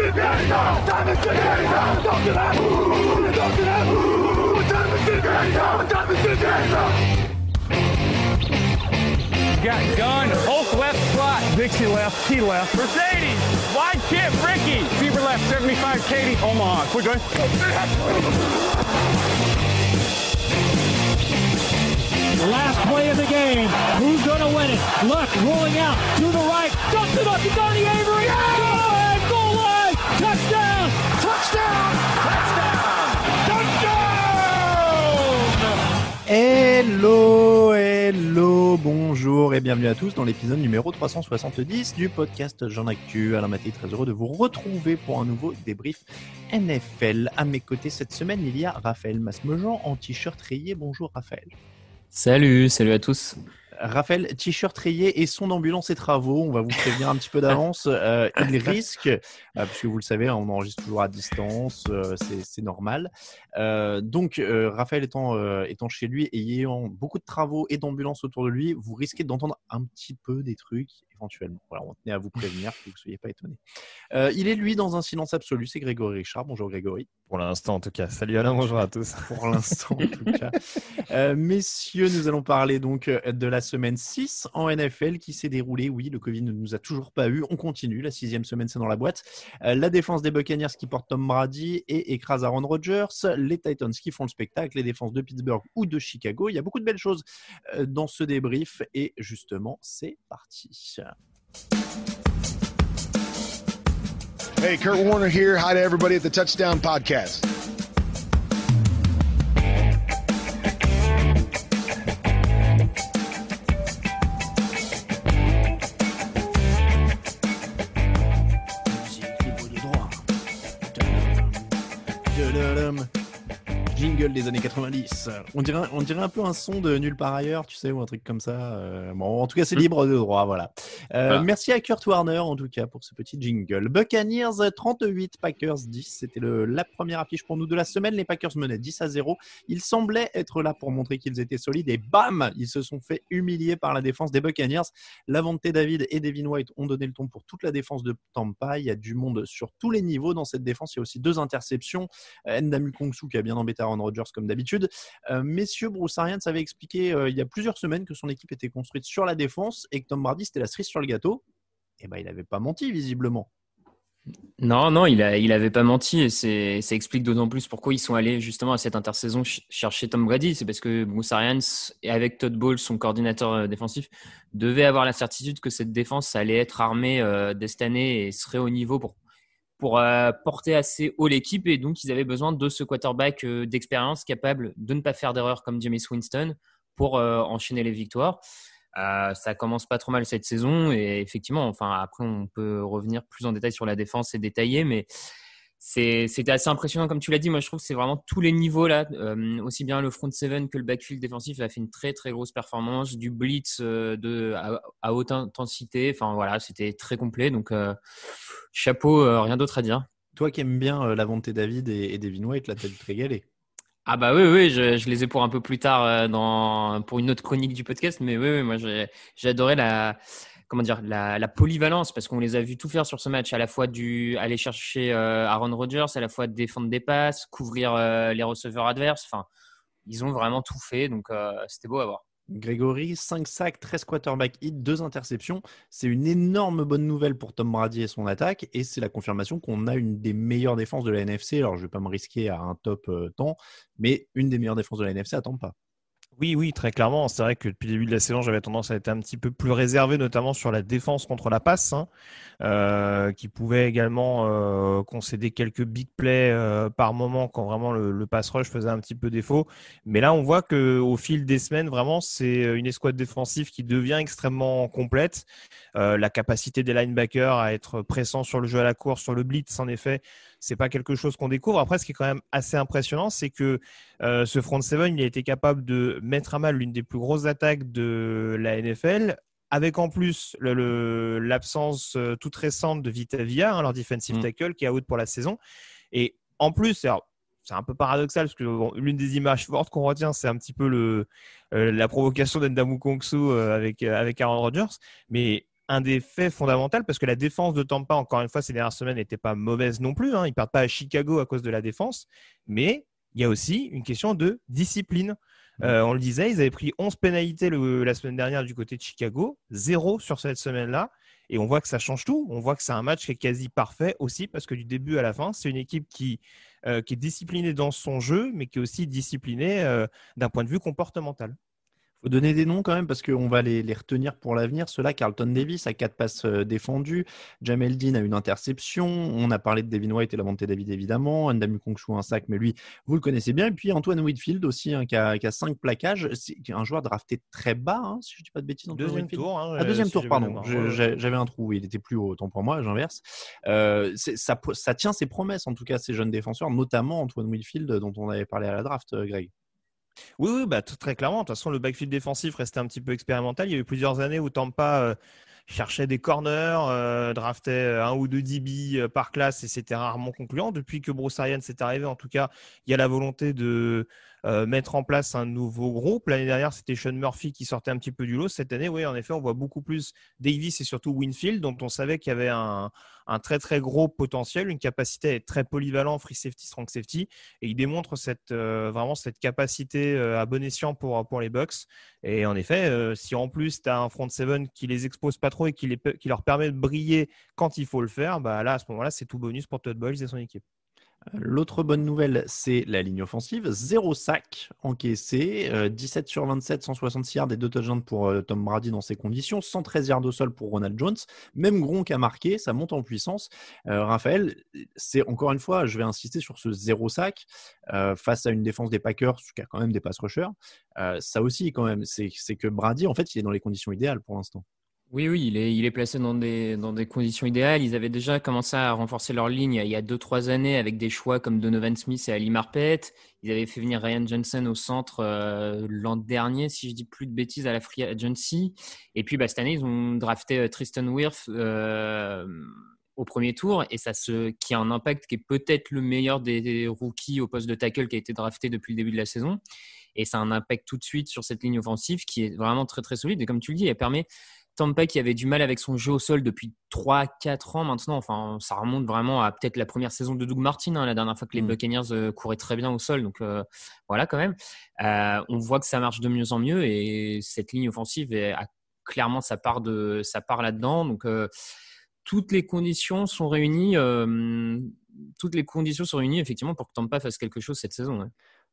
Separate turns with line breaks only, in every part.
Got gun, Hulk left slot, Dixie left, T left, Mercedes, wide chip, Ricky, Fever left, 75, Katie, Omaha. We're good.
Last play of the game. Who's going to win it? Luck rolling out to the right. Dumps it up to Donnie Avery. Yeah! Goal line. Touchdown. Touchdown. Touchdown.
Hello, bonjour et bienvenue à tous dans l'épisode numéro 370 du podcast Jean Actu. Alain Maté, très heureux de vous retrouver pour un nouveau débrief NFL. À mes côtés cette semaine, il y a Raphaël Masmejean en t-shirt rayé. Bonjour Raphaël.
Salut à tous.
Raphaël, t-shirt rayé et son d'ambulance et travaux, on va vous prévenir un petit peu d'avance. Il risque, puisque vous le savez, on enregistre toujours à distance, c'est normal. Donc, Raphaël étant chez lui et ayant beaucoup de travaux et d'ambulances autour de lui, vous risquez d'entendre un petit peu des trucs éventuellement. Voilà, on tenait à vous prévenir, que vous ne soyez pas étonnés. Il est lui dans un silence absolu, c'est Grégory Richard. Bonjour Grégory.
Pour l'instant en tout cas. Salut Alain, bonjour à tous.
Pour l'instant en tout cas. Messieurs, nous allons parler donc de la semaine 6 en NFL qui s'est déroulée. Oui, le Covid ne nous a toujours pas eu. On continue. La 6e semaine, c'est dans la boîte. La défense des Buccaneers qui porte Tom Brady et écrase Aaron Rodgers. Les Titans qui font le spectacle. Les défenses de Pittsburgh ou de Chicago. Il y a beaucoup de belles choses dans ce débrief. Et justement, c'est parti.
Hey, Kurt Warner here. Hi to everybody at the Touchdown Podcast.
Jingle des années 90. On dirait un peu un son de Nulle part ailleurs, tu sais, ou un truc comme ça. Bon, en tout cas, c'est libre de droit, voilà. Merci à Kurt Warner, en tout cas, pour ce petit jingle. Buccaneers 38, Packers 10. C'était la première affiche pour nous de la semaine. Les Packers menaient 10-0. Ils semblaient être là pour montrer qu'ils étaient solides. Et bam, ils se sont fait humilier par la défense des Buccaneers. Lavonte David et Devin White ont donné le ton pour toute la défense de Tampa. Il y a du monde sur tous les niveaux dans cette défense. Il y a aussi 2 interceptions. Ndamu Kongsu qui a bien embêté Aaron Rodgers comme d'habitude. Messieurs, Bruce Arians avait expliqué il y a plusieurs semaines que son équipe était construite sur la défense et que Tom Brady c'était la cerise sur le gâteau. Et ben il n'avait pas menti visiblement.
Non, il avait pas menti et ça explique d'autant plus pourquoi ils sont allés justement à cette intersaison chercher Tom Brady. C'est parce que Bruce Arians, et avec Todd Bowles, son coordinateur défensif, devait avoir la certitude que cette défense allait être armée dès cette année et serait au niveau pour porter assez haut l'équipe, et donc ils avaient besoin de ce quarterback d'expérience capable de ne pas faire d'erreur comme Jameis Winston pour enchaîner les victoires. Ça commence pas trop mal cette saison et effectivement, enfin après on peut revenir plus en détail sur la défense et détailler, mais c'était assez impressionnant comme tu l'as dit. Moi je trouve que c'est vraiment tous les niveaux là, aussi bien le front seven que le backfield défensif a fait une très très grosse performance, du blitz à haute intensité, enfin voilà, c'était très complet, donc chapeau, rien d'autre à dire.
Toi qui aimes bien Lavonte David et Devin White, là t'as dû te régaler.
Ah bah oui, je les ai pour un peu plus tard pour une autre chronique du podcast, mais oui, moi j'ai adoré la polyvalence, parce qu'on les a vus tout faire sur ce match, à la fois aller chercher Aaron Rodgers, à la fois défendre des passes, couvrir les receveurs adverses, enfin ils ont vraiment tout fait, donc c'était beau à voir.
Grégory, 5 sacs, 13 quarterback hits, 2 interceptions. C'est une énorme bonne nouvelle pour Tom Brady et son attaque. Et c'est la confirmation qu'on a une des meilleures défenses de la NFC. Alors, je ne vais pas me risquer à un top temps, mais une des meilleures défenses de la NFC à Tampa.
Oui, très clairement. C'est vrai que depuis le début de la saison, j'avais tendance à être un petit peu plus réservé, notamment sur la défense contre la passe, qui pouvait également concéder quelques big plays par moment quand vraiment le pass rush faisait un petit peu défaut. Mais là, on voit qu'au fil des semaines, vraiment, c'est une escouade défensive qui devient extrêmement complète. La capacité des linebackers à être pressants sur le jeu à la course, sur le blitz, en effet, c'est pas quelque chose qu'on découvre. Après, ce qui est quand même assez impressionnant, c'est que ce front seven, il a été capable de mettre à mal l'une des plus grosses attaques de la NFL, avec en plus l'absence toute récente de Vita Vea, leur defensive tackle, qui est out pour la saison. Et en plus, alors, c'est un peu paradoxal, parce que l'une des images fortes qu'on retient, c'est un petit peu la provocation d'Ndamu Kongsu avec Aaron Rodgers. Mais un des faits fondamentaux parce que la défense de Tampa, encore une fois, ces dernières semaines n'était pas mauvaise non plus. Hein. Ils ne perdent pas à Chicago à cause de la défense. Mais il y a aussi une question de discipline. On le disait, ils avaient pris 11 pénalités la semaine dernière du côté de Chicago, 0 sur cette semaine-là. Et on voit que ça change tout. On voit que c'est un match qui est quasi parfait aussi parce que du début à la fin, c'est une équipe qui est disciplinée dans son jeu, mais qui est aussi disciplinée d'un point de vue comportemental.
Faut donner des noms quand même parce qu'on va les retenir pour l'avenir. Ceux-là, Carlton Davis a 4 passes défendues. Jamel Dean a une interception. On a parlé de Devin White et Lavonte David évidemment. Ndamu Kongshu un sac, mais lui, vous le connaissez bien. Et puis Antoine Whitfield aussi, qui a 5 plaquages. C'est un joueur drafté très bas, si je ne dis pas de bêtises.
Deuxième tour.
Deuxième tour, pardon. J'avais un trou. Il était plus haut, autant pour moi, j'inverse. Ça tient ses promesses, en tout cas, ces jeunes défenseurs, notamment Antoine Whitfield, dont on avait parlé à la draft, Greg.
Oui, très clairement. De toute façon, le backfield défensif restait un petit peu expérimental. Il y a eu plusieurs années où Tampa cherchait des corners, draftait 1 ou 2 DB par classe et c'était rarement concluant. Depuis que Bruce Arians est arrivé, en tout cas, il y a la volonté de mettre en place un nouveau groupe. L'année dernière, c'était Sean Murphy qui sortait un petit peu du lot. Cette année, oui, en effet, on voit beaucoup plus Davis et surtout Winfield, dont on savait qu'il y avait un très, très gros potentiel, une capacité à être très polyvalent, free safety, strong safety. Et il démontre vraiment cette capacité à bon escient pour les Bucks. Et en effet, si en plus, tu as un front seven qui les expose pas trop et qui leur permet de briller quand il faut le faire, bah là, à ce moment-là, c'est tout bonus pour Todd Bowles et son équipe.
L'autre bonne nouvelle, c'est la ligne offensive. 0 sac encaissé, 17 sur 27, 166 yards et 2 touchdowns pour Tom Brady dans ces conditions, 113 yards au sol pour Ronald Jones. Même Gronk a marqué, ça monte en puissance. Raphaël, c'est encore une fois, je vais insister sur ce 0 sac face à une défense des Packers qui a quand même des pass rushers. Ça aussi, quand même, c'est que Brady, en fait, il est dans les conditions idéales pour l'instant.
Oui, il est placé dans des conditions idéales. Ils avaient déjà commencé à renforcer leur ligne il y a 2-3 années avec des choix comme Donovan Smith et Ali Marpet. Ils avaient fait venir Ryan Jensen au centre l'an dernier, si je dis plus de bêtises, à la Free Agency. Et puis cette année, ils ont drafté Tristan Wirth au premier tour et qui a un impact qui est peut-être le meilleur des rookies au poste de tackle qui a été drafté depuis le début de la saison. Et ça a un impact tout de suite sur cette ligne offensive qui est vraiment très, très solide. Et comme tu le dis, elle permet Tampa qui avait du mal avec son jeu au sol depuis 3-4 ans maintenant. Enfin, ça remonte vraiment à peut-être la première saison de Doug Martin, la dernière fois que les Buccaneers couraient très bien au sol. Donc voilà quand même. On voit que ça marche de mieux en mieux et cette ligne offensive a clairement sa part là-dedans. Donc toutes les conditions sont réunies. Effectivement pour que Tampa fasse quelque chose cette saison. Ouais.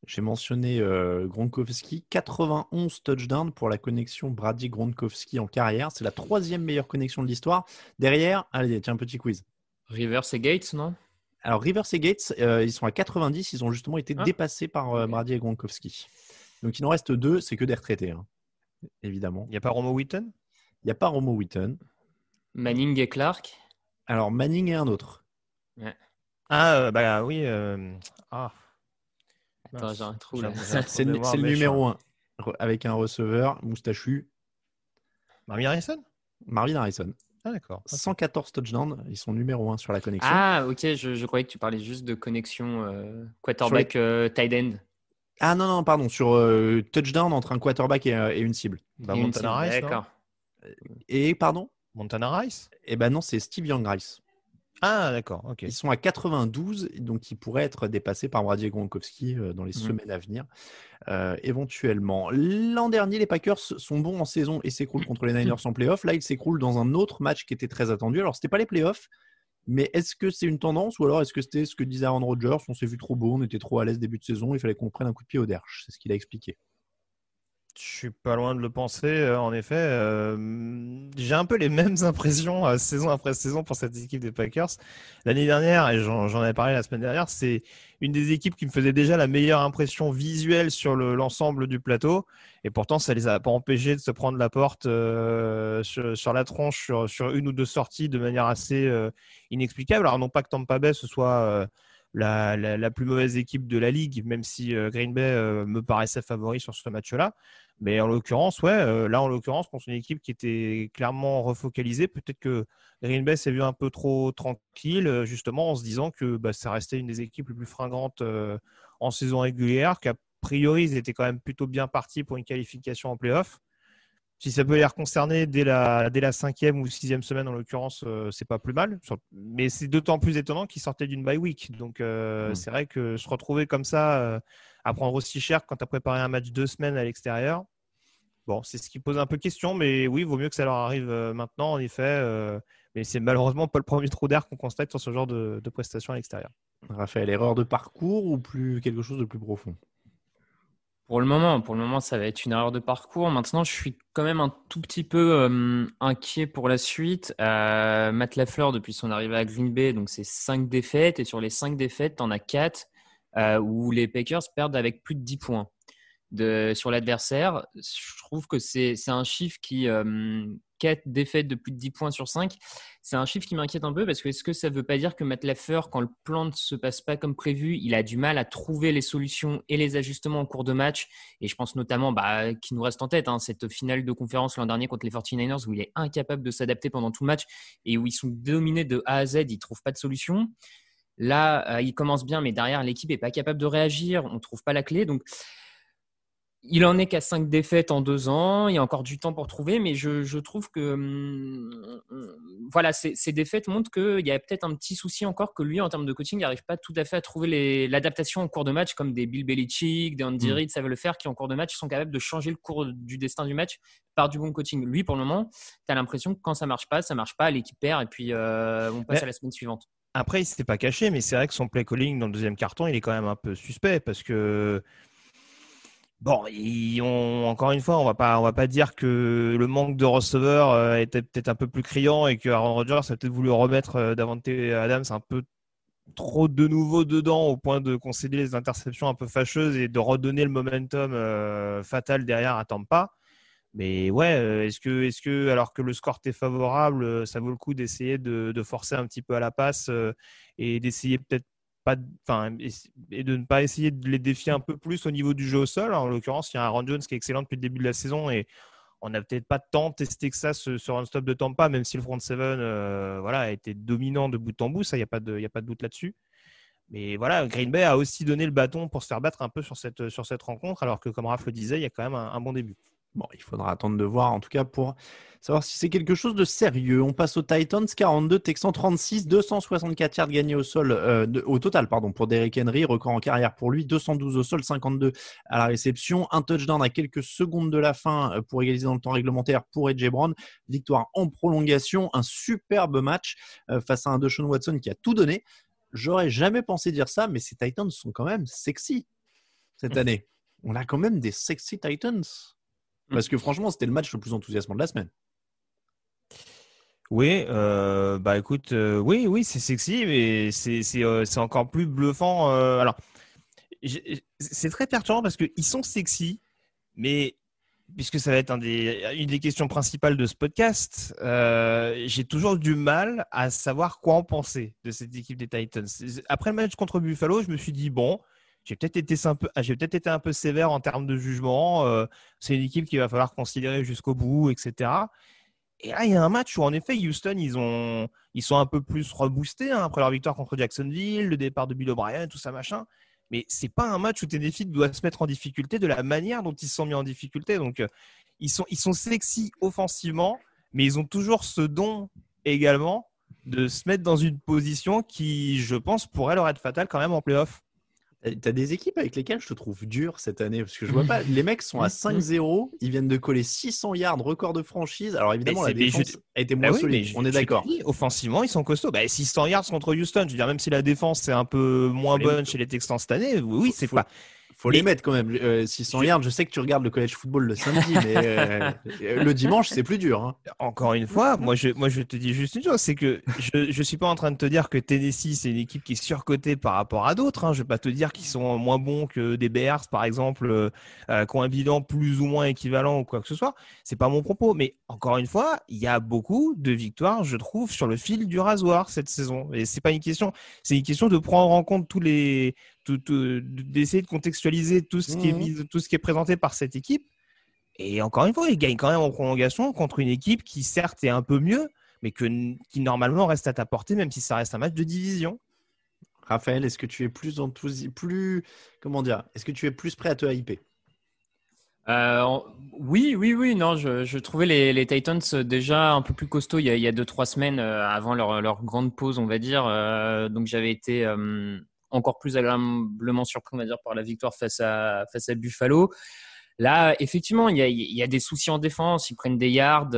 J'ai mentionné Gronkowski, 91 touchdowns pour la connexion Brady-Gronkowski en carrière. C'est la 3e meilleure connexion de l'histoire. Derrière, allez, tiens, un petit quiz.
Rivers et Gates, non ?
Alors, Rivers et Gates, ils sont à 90. Ils ont justement été dépassés par Brady et Gronkowski. Donc, il en reste 2. C'est que des retraités, évidemment.
Il n'y a pas Romo Wheaton ?
Il n'y a pas Romo Wheaton.
Manning et Clark ?
Alors, Manning et un autre.
Ouais.
Oui.
Attends, j'ai un trou là.
C'est le numéro 1 avec un receveur moustachu.
Marvin Harrison.
Ah, d'accord. 114 touchdowns. Ils sont numéro 1 sur la connexion.
Ah, ok. Je croyais que tu parlais juste de connexion quarterback tight end.
Ah non, pardon. Sur touchdown entre un quarterback et une cible.
Montana Rice.
D'accord.
Et pardon ?
Montana Rice ?
Eh ben non, c'est Steve Young Rice.
Ah, d'accord. Ok.
Ils sont à 92, donc ils pourraient être dépassés par Brady et Gronkowski dans les semaines à venir, éventuellement. L'an dernier, les Packers sont bons en saison et s'écroulent contre les Niners en playoff. Là, ils s'écroulent dans un autre match qui était très attendu. Alors, c'était pas les playoffs, mais est-ce que c'est une tendance ou alors est-ce que c'était ce que disait Aaron Rodgers ? On s'est vu trop beau, on était trop à l'aise début de saison, il fallait qu'on prenne un coup de pied au derche. C'est ce qu'il a expliqué.
Je suis pas loin de le penser, en effet. J'ai un peu les mêmes impressions saison après saison pour cette équipe des Packers. L'année dernière, et j'en avais parlé la semaine dernière, c'est une des équipes qui me faisait déjà la meilleure impression visuelle sur l'ensemble du plateau. Et pourtant, ça les a pas empêchés de se prendre la porte sur la tronche sur une ou deux sorties de manière assez inexplicable. Alors non pas que Tampa Bay ce soit la plus mauvaise équipe de la ligue, même si Green Bay me paraissait favori sur ce match-là. Mais en l'occurrence, contre une équipe qui était clairement refocalisée, peut-être que Green Bay s'est vu un peu trop tranquille, justement en se disant que ça restait une des équipes les plus fringrantes en saison régulière, qu'a priori, ils étaient quand même plutôt bien partis pour une qualification en play-off. Si ça peut les concerner dès la 5e ou 6e semaine, en l'occurrence, c'est pas plus mal. Mais c'est d'autant plus étonnant qu'ils sortaient d'une bye week. Donc, c'est vrai que se retrouver comme ça, à prendre aussi cher quand tu as préparé un match 2 semaines à l'extérieur, bon, c'est ce qui pose un peu question. Mais oui, il vaut mieux que ça leur arrive maintenant, en effet. Mais c'est malheureusement pas le premier trou d'air qu'on constate sur ce genre de prestations à l'extérieur.
Raphaël, erreur de parcours ou quelque chose de plus profond?
Pour le moment, ça va être une erreur de parcours. Maintenant, je suis quand même un tout petit peu inquiet pour la suite. Matt LaFleur, depuis son arrivée à Green Bay, donc c'est 5 défaites. Et sur les 5 défaites, tu en as 4 où les Packers perdent avec plus de 10 points sur l'adversaire. Je trouve que c'est un chiffre qui… 4 défaites de plus de 10 points sur 5, c'est un chiffre qui m'inquiète un peu parce que est-ce que ça ne veut pas dire que Matt LaFleur, quand le plan ne se passe pas comme prévu, il a du mal à trouver les solutions et les ajustements en cours de match? Et je pense notamment qui nous reste en tête, cette finale de conférence l'an dernier contre les 49ers où il est incapable de s'adapter pendant tout le match et où ils sont dominés de A à Z, ils ne trouvent pas de solution. Là, il commence bien, mais derrière, l'équipe n'est pas capable de réagir, on ne trouve pas la clé. Donc, il en est qu'à 5 défaites en 2 ans. Il y a encore du temps pour trouver, mais je trouve que voilà, ces défaites montrent qu'il y a peut-être un petit souci encore que lui, en termes de coaching, n'arrive pas tout à fait à trouver l'adaptation en cours de match, comme des Bill Belichick, des Andy Reid savent le faire, qui en cours de match sont capables de changer le cours du destin du match par du bon coaching. Lui, pour le moment, tu as l'impression que quand ça marche pas, l'équipe perd et puis on passe à la semaine suivante.
Après, il ne s'était pas caché, mais c'est vrai que son play calling dans le deuxième carton, il est quand même un peu suspect parce que bon, encore une fois, on va pas dire que le manque de receveurs était peut-être un peu plus criant et que Aaron Rodgers a peut-être voulu remettre Davante Adams un peu trop de nouveau dedans au point de concéder les interceptions un peu fâcheuses et de redonner le momentum fatal derrière à Tampa. Mais ouais, est-ce que alors que le score t'est favorable, ça vaut le coup d'essayer de forcer un petit peu à la passe et d'essayer peut-être et de ne pas essayer de les défier un peu plus au niveau du jeu au sol. En l'occurrence, il y a Aaron Jones qui est excellent depuis le début de la saison et on n'a peut-être pas tant testé que ça sur un stop de Tampa, même si le front seven a été dominant de bout en bout, ça, il n'y a pas de doute là-dessus. Mais voilà, Green Bay a aussi donné le bâton pour se faire battre un peu sur cette rencontre, alors que comme Raph le disait, il y a quand même un bon début.
Bon, il faudra attendre de voir, en tout cas, pour savoir si c'est quelque chose de sérieux. On passe aux Titans, 42, Texans 36, 264 yards gagnés au sol, au total, pour Derrick Henry, record en carrière pour lui, 212 au sol, 52 à la réception, un touchdown à quelques secondes de la fin pour égaliser dans le temps réglementaire pour A.J. Brown, victoire en prolongation, un superbe match face à un Deshaun Watson qui a tout donné. J'aurais jamais pensé dire ça, mais ces Titans sont quand même sexy cette année. On a quand même des sexy Titans. Parce que franchement, c'était le match le plus enthousiasmant de la semaine.
Oui, écoute, oui, c'est sexy, mais c'est encore plus bluffant. Alors, c'est très perturbant parce qu'ils sont sexy, mais puisque ça va être une des questions principales de ce podcast, j'ai toujours du mal à savoir quoi en penser de cette équipe des Titans. Après le match contre Buffalo, je me suis dit, bon, j'ai peut-être été un peu sévère en termes de jugement. C'est une équipe qu'il va falloir considérer jusqu'au bout, etc. Et là, il y a un match où, en effet, Houston, ils sont un peu plus reboostés après leur victoire contre Jacksonville, le départ de Bill O'Brien, tout ça, machin. Mais c'est pas un match où Tennessee doit se mettre en difficulté de la manière dont ils se sont mis en difficulté. Donc, ils sont sexy offensivement, mais ils ont toujours ce don également de se mettre dans une position qui, je pense, pourrait leur être fatale quand même en play-off.
T'as des équipes avec lesquelles je te trouve dur cette année parce que je vois pas. Les mecs sont à 5-0, ils viennent de coller 600 yards, record de franchise. Alors évidemment, la défense a été moins solide. On est d'accord.
Offensivement, ils sont costauds. 600 yards contre Houston. Je veux dire, même si la défense est un peu moins bonne chez les Texans cette année, oui, c'est pas.
Faut les mettre quand même. 600 yards, je sais que tu regardes le college football le samedi, mais le dimanche, c'est plus dur. Hein.
Encore une fois, moi je te dis juste une chose, c'est que je suis pas en train de te dire que Tennessee, c'est une équipe qui est surcotée par rapport à d'autres. Hein. Je vais pas te dire qu'ils sont moins bons que des Bears, par exemple, qui ont un bilan plus ou moins équivalent ou quoi que ce soit. C'est pas mon propos. Mais encore une fois, il y a beaucoup de victoires, je trouve, sur le fil du rasoir cette saison. Et c'est pas une question, c'est une question de prendre en compte d'essayer de contextualiser tout ce qui est présenté par cette équipe. Et encore une fois, ils gagnent quand même en prolongation contre une équipe qui certes est un peu mieux, mais qui normalement reste à ta portée, même si ça reste un match de division.
Raphaël, est-ce que tu es est-ce que tu es plus prêt à te hyper?
Oui. Non, je trouvais les Titans déjà un peu plus costauds il y a 2-3 semaines avant leur grande pause, on va dire. Donc j'avais été encore plus agréablement surpris, on va dire, par la victoire face à Buffalo. Là, effectivement, il y a des soucis en défense, ils prennent des yards,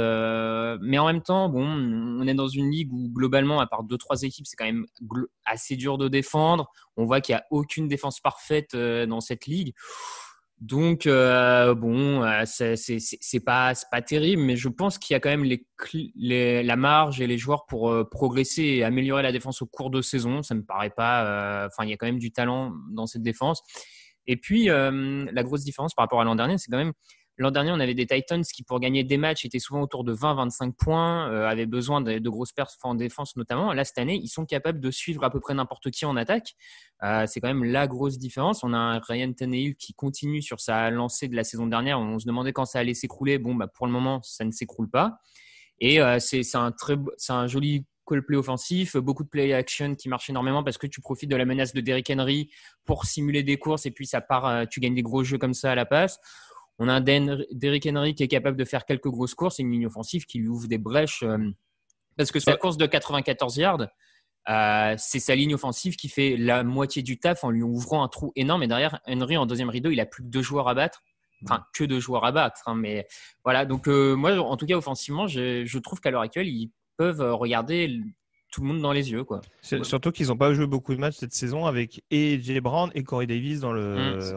mais en même temps, bon, on est dans une ligue où globalement, à part 2-3 équipes, c'est quand même assez dur de défendre. On voit qu'il n'y a aucune défense parfaite dans cette ligue. Donc bon, c'est pas terrible, mais je pense qu'il y a quand même la marge et les joueurs pour progresser et améliorer la défense au cours de saison. Ça me paraît pas. Enfin, il y a quand même du talent dans cette défense. Et puis la grosse différence par rapport à l'an dernier, c'est quand même l'an dernier, on avait des Titans qui, pour gagner des matchs, étaient souvent autour de 20-25 points, avaient besoin de grosses perfs en défense notamment. Là, cette année, ils sont capables de suivre à peu près n'importe qui en attaque. C'est quand même la grosse différence. On a un Ryan Tannehill qui continue sur sa lancée de la saison dernière. On se demandait quand ça allait s'écrouler. Bon, pour le moment, ça ne s'écroule pas. Et c'est un joli call play offensif, beaucoup de play action qui marche énormément parce que tu profites de la menace de Derrick Henry pour simuler des courses et puis ça part, tu gagnes des gros jeux comme ça à la passe. On a un Derrick Henry qui est capable de faire quelques grosses courses et une ligne offensive qui lui ouvre des brèches parce que sa course de 94 yards, c'est sa ligne offensive qui fait la moitié du taf en lui ouvrant un trou énorme. Et derrière, Henry en deuxième rideau, il a plus que 2 joueurs à battre. Enfin, que 2 joueurs à battre. Hein, mais voilà, donc moi, en tout cas, offensivement, je trouve qu'à l'heure actuelle, ils peuvent regarder tout le monde dans les yeux, quoi.
Surtout qu'ils n'ont pas joué beaucoup de matchs cette saison avec et Jay Brown et Corey Davis dans les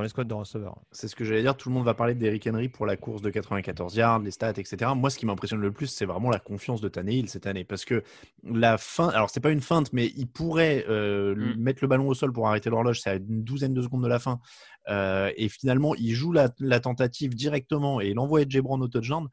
squads de receveurs.
C'est ce que j'allais dire. Tout le monde va parler de Derrick Henry pour la course de 94 yards, les stats, etc. Moi, ce qui m'impressionne le plus, c'est vraiment la confiance de Tannehill cette année. Parce que la fin, alors c'est pas une feinte, mais il pourrait mettre le ballon au sol pour arrêter l'horloge. C'est à une douzaine de secondes de la fin. Et finalement, il joue la tentative directement et il envoie Jay Brown au touchdown.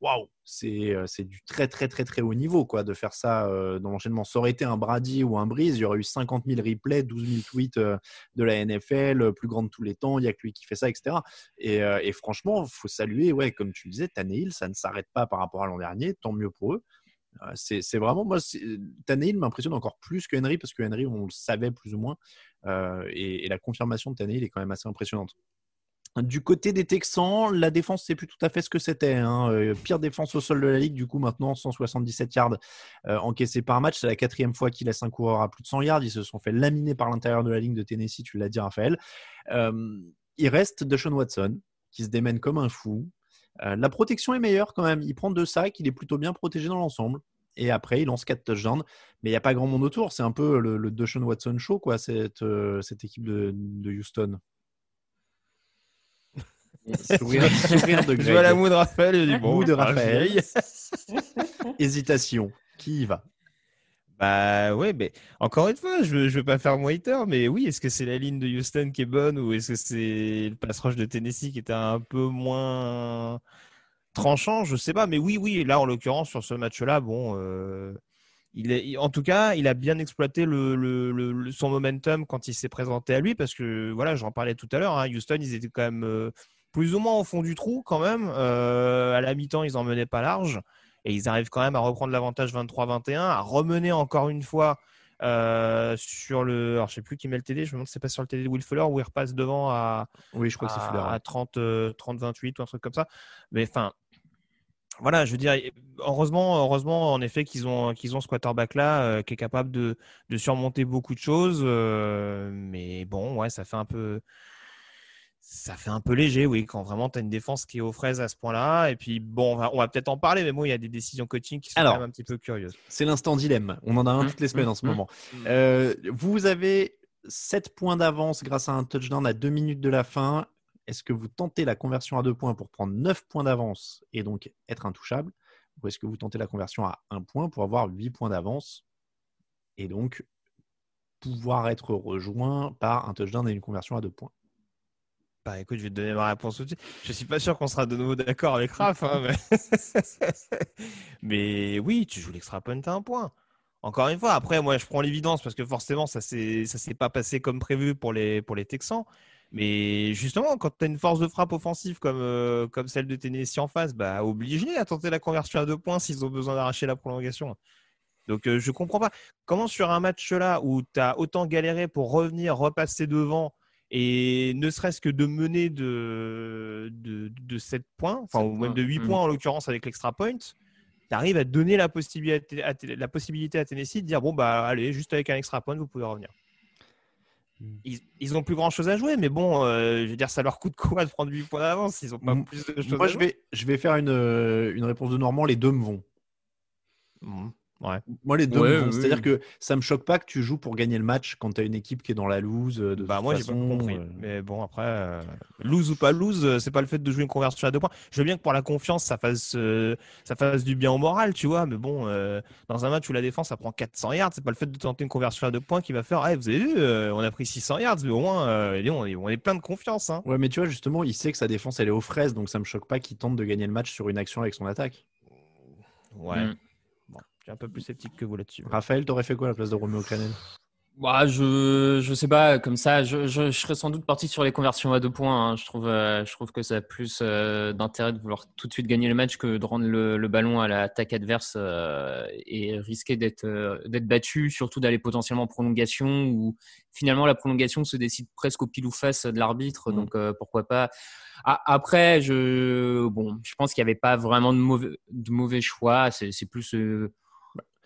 Waouh, c'est du très très très très haut niveau quoi, de faire ça dans l'enchaînement. Ça aurait été un Brady ou un Breeze, il y aurait eu 50 000 replays, 12 000 tweets de la NFL, plus grande de tous les temps, il n'y a que lui qui fait ça, etc. Et franchement, il faut saluer, ouais, comme tu le disais, Tannehill, ça ne s'arrête pas par rapport à l'an dernier, tant mieux pour eux. C'est vraiment, moi, Tannehill m'impressionne encore plus que Henry, parce que Henry, on le savait plus ou moins, et la confirmation de Tannehill est quand même assez impressionnante. Du côté des Texans, la défense, c'est plus tout à fait ce que c'était. Pire défense au sol de la ligue, du coup, maintenant, 177 yards encaissés par match. C'est la 4e fois qu'ils laissent un coureur à plus de 100 yards. Ils se sont fait laminer par l'intérieur de la ligne de Tennessee, tu l'as dit, Raphaël. Il reste Deshaun Watson, qui se démène comme un fou. La protection est meilleure quand même. Il prend 2 sacs, il est plutôt bien protégé dans l'ensemble. Et après, il lance 4 touchdowns. Mais il n'y a pas grand monde autour. C'est un peu le Deshaun Watson show, quoi, cette équipe de Houston. Sourire de Greg.
Je vois la moue de Raphaël. Je dis bon,
moue de Raphaël. Hésitation. Qui y va?
Bah ouais, mais encore une fois, je veux pas faire mon hater, mais oui, est-ce que c'est la ligne de Houston qui est bonne ou est-ce que c'est le pass rush de Tennessee qui était un peu moins tranchant? Je sais pas, mais oui, là en l'occurrence sur ce match-là, bon, en tout cas, il a bien exploité son momentum quand il s'est présenté à lui parce que voilà, j'en parlais tout à l'heure. Houston, ils étaient quand même plus ou moins au fond du trou quand même. À la mi-temps, ils en menaient pas large et ils arrivent quand même à reprendre l'avantage 23-21, à remener encore une fois sur le. Alors, je sais plus qui met le TD. Je me demande si c'est pas sur le TD de Will Fuller où il repasse devant à.
Oui, je crois que c'est Fuller.
À 30-28 ou un truc comme ça. Mais enfin. Voilà, je veux dire, heureusement en effet qu'ils ont ce quarterback là qui est capable de surmonter beaucoup de choses, mais bon, ouais, ça fait un peu léger, oui, quand vraiment tu as une défense qui est aux fraises à ce point-là. Et puis bon, on va peut-être en parler, mais bon, il y a des décisions coaching qui sont quand même un petit peu curieuses.
C'est l'instant dilemme. On en a un toutes les semaines en ce moment. Vous avez 7 points d'avance grâce à un touchdown à 2 minutes de la fin. Est-ce que vous tentez la conversion à 2 points pour prendre 9 points d'avance et donc être intouchable? Ou est-ce que vous tentez la conversion à 1 point pour avoir 8 points d'avance et donc pouvoir être rejoint par un touchdown et une conversion à 2 points?
Bah écoute, je vais te donner ma réponse tout de suite. Je suis pas sûr qu'on sera de nouveau d'accord avec Raph, mais oui, tu joues l'extra point à 1 point. Encore une fois, après, moi, je prends l'évidence parce que forcément, ça s'est pas passé comme prévu pour les Texans. Mais justement, quand tu as une force de frappe offensive comme celle de Tennessee en face, bah, oblige-les à tenter la conversion à 2 points s'ils ont besoin d'arracher la prolongation. Donc, je comprends pas. Comment sur un match-là où tu as autant galéré pour revenir, repasser devant Et ne serait-ce que de mener de 7 points, enfin, ou même de 8 points en l'occurrence avec l'extra point, tu arrives à donner la possibilité à Tennessee de dire bon, bah, allez, juste avec un extra point, vous pouvez revenir. Ils n'ont plus grand-chose à jouer, mais bon, je veux dire, ça leur coûte quoi de prendre 8 points d'avance? Ils n'ont pas plus de choses à jouer.
Moi, je vais faire une réponse de Normand. Les deux me vont.
Ouais.
Moi, les deux me vont. C'est-à-dire que ça me choque pas que tu joues pour gagner le match quand tu as une équipe qui est dans la loose.
Moi, j'ai pas compris. Mais bon, après, lose ou pas lose, c'est pas le fait de jouer une conversion à 2 points. Je veux bien que pour la confiance, ça fasse du bien au moral, tu vois. Mais bon, dans un match où la défense, ça prend 400 yards, c'est pas le fait de tenter une conversion à 2 points qui va faire vous avez vu, on a pris 600 yards, mais au moins, on est plein de confiance. Hein.
Ouais, mais tu vois, justement, il sait que sa défense, elle est aux fraises. Donc, ça me choque pas qu'il tente de gagner le match sur une action avec son attaque.
Ouais. Bon, je suis un peu plus sceptique que vous là-dessus.
Raphaël, t'aurais fait quoi à la place de Romeo Crennel?
Bah, je sais pas, comme ça, je serais sans doute parti sur les conversions à 2 points. Hein. Je trouve que ça a plus d'intérêt de vouloir tout de suite gagner le match que de rendre le ballon à l'attaque adverse et risquer d'être battu, surtout d'aller potentiellement en prolongation où finalement la prolongation se décide presque au pile ou face de l'arbitre. Donc pourquoi pas. Après, je pense qu'il n'y avait pas vraiment de mauvais choix. C'est plus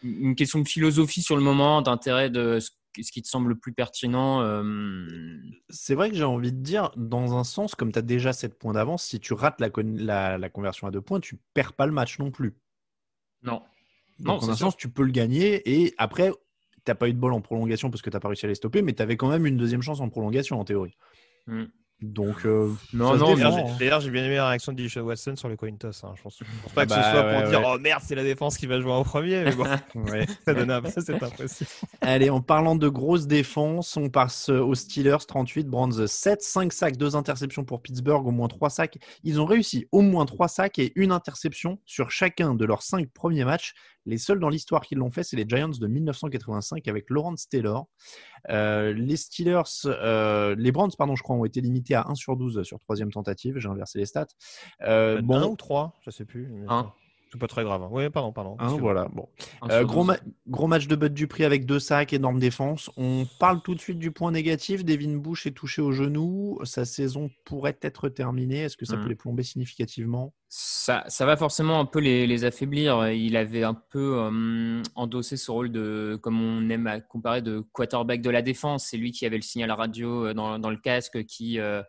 une question de philosophie sur le moment, d'intérêt de ce qui te semble le plus pertinent.
C'est vrai que j'ai envie de dire, dans un sens, comme tu as déjà 7 points d'avance, si tu rates la conversion à 2 points, tu perds pas le match non plus.
Non.
Donc, en un sens, tu peux le gagner et après, tu n'as pas eu de bol en prolongation parce que tu n'as pas réussi à les stopper, mais tu avais quand même une deuxième chance en prolongation en théorie. Donc,
d'ailleurs, j'ai bien aimé la réaction de Deshaun Watson sur le coin toss. Hein. Je pense pas que ce soit pour dire oh merde, c'est la défense qui va jouer en premier. Mais bon, ça donne un peu cette impression.
Allez, en parlant de grosses défenses, on passe aux Steelers 38, Browns 7, 5 sacs, 2 interceptions pour Pittsburgh, au moins 3 sacs. Ils ont réussi au moins 3 sacs et une interception sur chacun de leurs 5 premiers matchs. Les seuls dans l'histoire qui l'ont fait, c'est les Giants de 1985 avec Lawrence Taylor. Les Steelers, les Browns, je crois, ont été limités à 1 sur 12 sur 3e tentative. J'ai inversé les stats.
1 ou 3, je ne sais plus. C'est pas très grave. Hein. Oui, pardon.
Voilà. Bon. Gros match de Bud Dupree avec 2 sacs, énorme défense. On parle tout de suite du point négatif. Devin Bush est touché au genou. Sa saison pourrait être terminée. Est-ce que ça peut les plomber significativement?
Ça va forcément un peu les affaiblir. Il avait un peu endossé ce rôle de, comme on aime à comparer, de quarterback de la défense. C'est lui qui avait le signal radio dans le casque qui a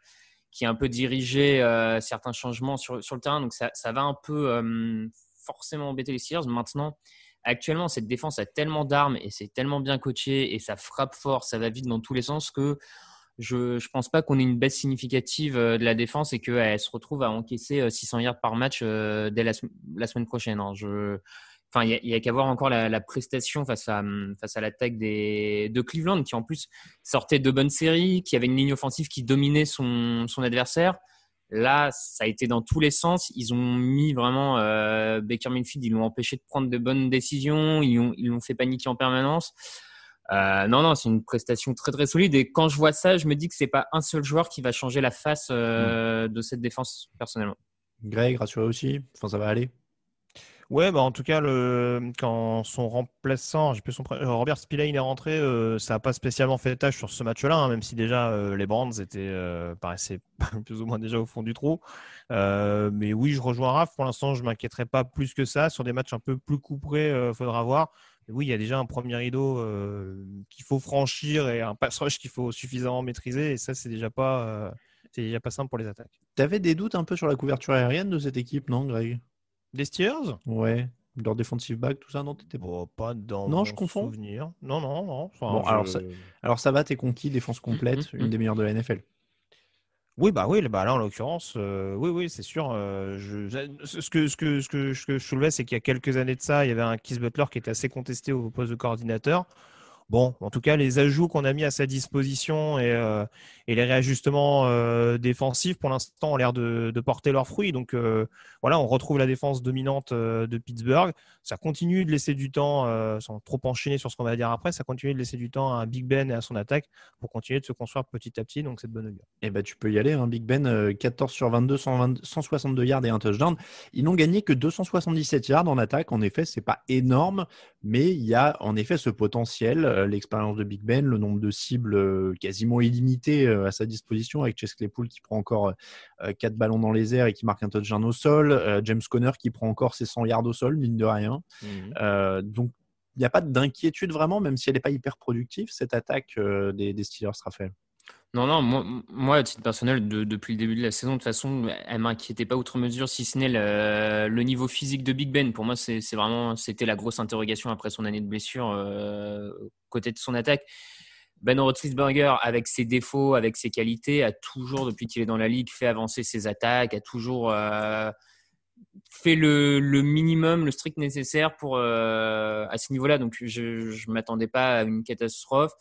un peu dirigé certains changements sur le terrain. Donc ça va un peu forcément embêter les Steelers. Maintenant, actuellement, cette défense a tellement d'armes et c'est tellement bien coaché et ça frappe fort, ça va vite dans tous les sens que je pense pas qu'on ait une baisse significative de la défense et qu'elle se retrouve à encaisser 600 yards par match dès la semaine prochaine. Hein. Il y a qu'à voir encore la prestation face à l'attaque de Cleveland qui en plus sortait de bonnes séries, qui avait une ligne offensive qui dominait son adversaire. Là, ça a été dans tous les sens. Ils ont mis vraiment Baker Mayfield, ils l'ont empêché de prendre de bonnes décisions, ils l'ont fait paniquer en permanence. Non, c'est une prestation très très solide. Et quand je vois ça, je me dis que c'est pas un seul joueur qui va changer la face de cette défense personnellement.
Greg, rassuré aussi. Enfin, ça va aller.
Ouais, en tout cas, quand son remplaçant, Robert Spillane est rentré, ça n'a pas spécialement fait tâche sur ce match-là, hein, même si déjà les Browns paraissaient plus ou moins déjà au fond du trou. Mais oui, je rejoins Raph. Pour l'instant, je ne m'inquiéterai pas plus que ça. Sur des matchs un peu plus couperés, faudra voir. Mais oui, il y a déjà un premier rideau qu'il faut franchir et un pass rush qu'il faut suffisamment maîtriser. Et ça, c'est déjà pas simple pour les attaques.
Tu avais des doutes un peu sur la couverture aérienne de cette équipe, non, Greg?
Des Steelers?
Ouais, leur defensive back, tout ça, non? T'étais
pas dans
non,
mon
je confonds.
souvenir. Non. Enfin,
bon, alors ça va, t'es conquis, défense complète, une des meilleures de la NFL.
Oui, là en l'occurrence, oui, c'est sûr. Ce que je soulevais, c'est qu'il y a quelques années de ça, il y avait un Keith Butler qui était assez contesté au poste de coordinateur. Bon, en tout cas, les ajouts qu'on a mis à sa disposition et les réajustements défensifs, pour l'instant, ont l'air de porter leurs fruits. Donc, voilà, on retrouve la défense dominante de Pittsburgh. Ça continue de laisser du temps, sans trop enchaîner sur ce qu'on va dire après, ça continue de laisser du temps à Big Ben et à son attaque pour continuer de se construire petit à petit. Donc, c'est de bonne augure.
Eh ben, tu peux y aller, hein. Big Ben, 14 sur 22, 162 yards et un touchdown. Ils n'ont gagné que 277 yards en attaque. En effet, c'est pas énorme, Mais il y a en effet ce potentiel, l'expérience de Big Ben, le nombre de cibles quasiment illimité à sa disposition, avec Chase Claypool qui prend encore 4 ballons dans les airs et qui marque un touchdown au sol, James Conner qui prend encore ses 100 yards au sol, mine de rien. Donc, il n'y a pas d'inquiétude vraiment, même si elle n'est pas hyper productive, cette attaque des Steelers, Raphaël.
Non, moi, à titre personnel, depuis le début de la saison, de toute façon, elle m'inquiétait pas outre mesure, si ce n'est le niveau physique de Big Ben. Pour moi, c'était la grosse interrogation après son année de blessure côté de son attaque. Ben Roethlisberger, avec ses défauts, avec ses qualités, a toujours, depuis qu'il est dans la ligue, fait avancer ses attaques, a toujours fait le minimum, le strict nécessaire pour à ce niveau-là. Donc, je ne m'attendais pas à une catastrophe.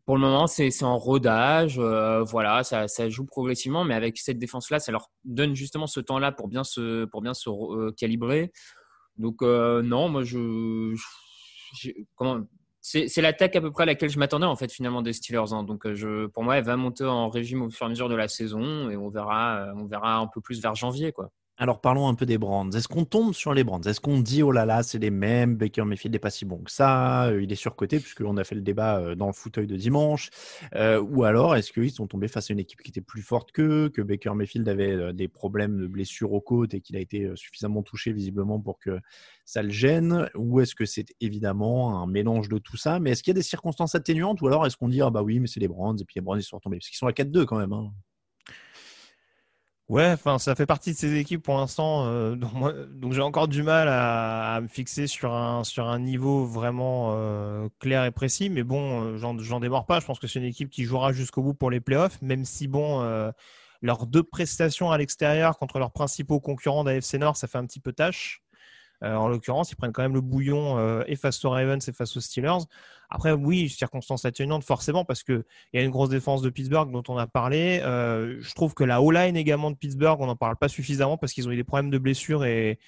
Pour le moment, c'est en rodage. Voilà, ça joue progressivement, mais avec cette défense-là, ça leur donne justement ce temps-là pour bien se calibrer. Donc, non, moi, c'est l'attaque à peu près à laquelle je m'attendais, en fait, finalement, des Steelers. Hein. Donc, pour moi, elle va monter en régime au fur et à mesure de la saison et on verra un peu plus vers janvier, quoi.
Alors parlons un peu des Brands. Est-ce qu'on tombe sur les Brands? Est-ce qu'on dit oh là là, c'est les mêmes, Baker Mayfield n'est pas si bon que ça, il est surcoté, puisqu'on a fait le débat dans le fauteuil de dimanche, ou alors est-ce qu'ils sont tombés face à une équipe qui était plus forte que Baker Mayfield avait des problèmes de blessures aux côtes et qu'il a été suffisamment touché visiblement pour que ça le gêne, ou est-ce que c'est évidemment un mélange de tout ça? Mais est-ce qu'il y a des circonstances atténuantes, ou alors est-ce qu'on dit ah bah oui, mais c'est les Brands et puis les Brands ils sont retombés, parce qu'ils sont à 4-2 quand même, hein.
Ouais, enfin, ça fait partie de ces équipes pour l'instant. Donc j'ai encore du mal à me fixer sur un niveau vraiment clair et précis. Mais bon, j'en démords pas. Je pense que c'est une équipe qui jouera jusqu'au bout pour les playoffs, même si bon, leurs 2 prestations à l'extérieur contre leurs principaux concurrents d'AFC Nord, ça fait un petit peu tâche. En l'occurrence, ils prennent quand même le bouillon et face aux Ravens et face aux Steelers. Après, oui, circonstances atténuantes forcément parce qu'il y a une grosse défense de Pittsburgh dont on a parlé. Je trouve que la O-line également de Pittsburgh, on n'en parle pas suffisamment parce qu'ils ont eu des problèmes de blessures et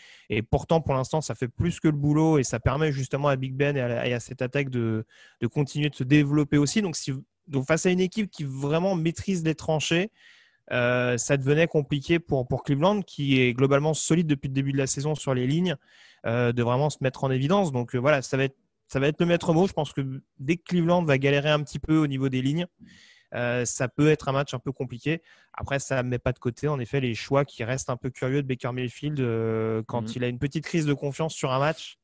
pourtant, pour l'instant, ça fait plus que le boulot et ça permet justement à Big Ben et à cette attaque de continuer de se développer aussi. Donc, face à une équipe qui vraiment maîtrise les tranchées, ça devenait compliqué pour Cleveland qui est globalement solide depuis le début de la saison sur les lignes de vraiment se mettre en évidence. Donc voilà, ça va être le maître mot. Je pense que dès que Cleveland va galérer un petit peu au niveau des lignes, ça peut être un match un peu compliqué. Après, ça ne met pas de côté en effet les choix qui restent un peu curieux de Baker Mayfield quand il a une petite crise de confiance sur un match.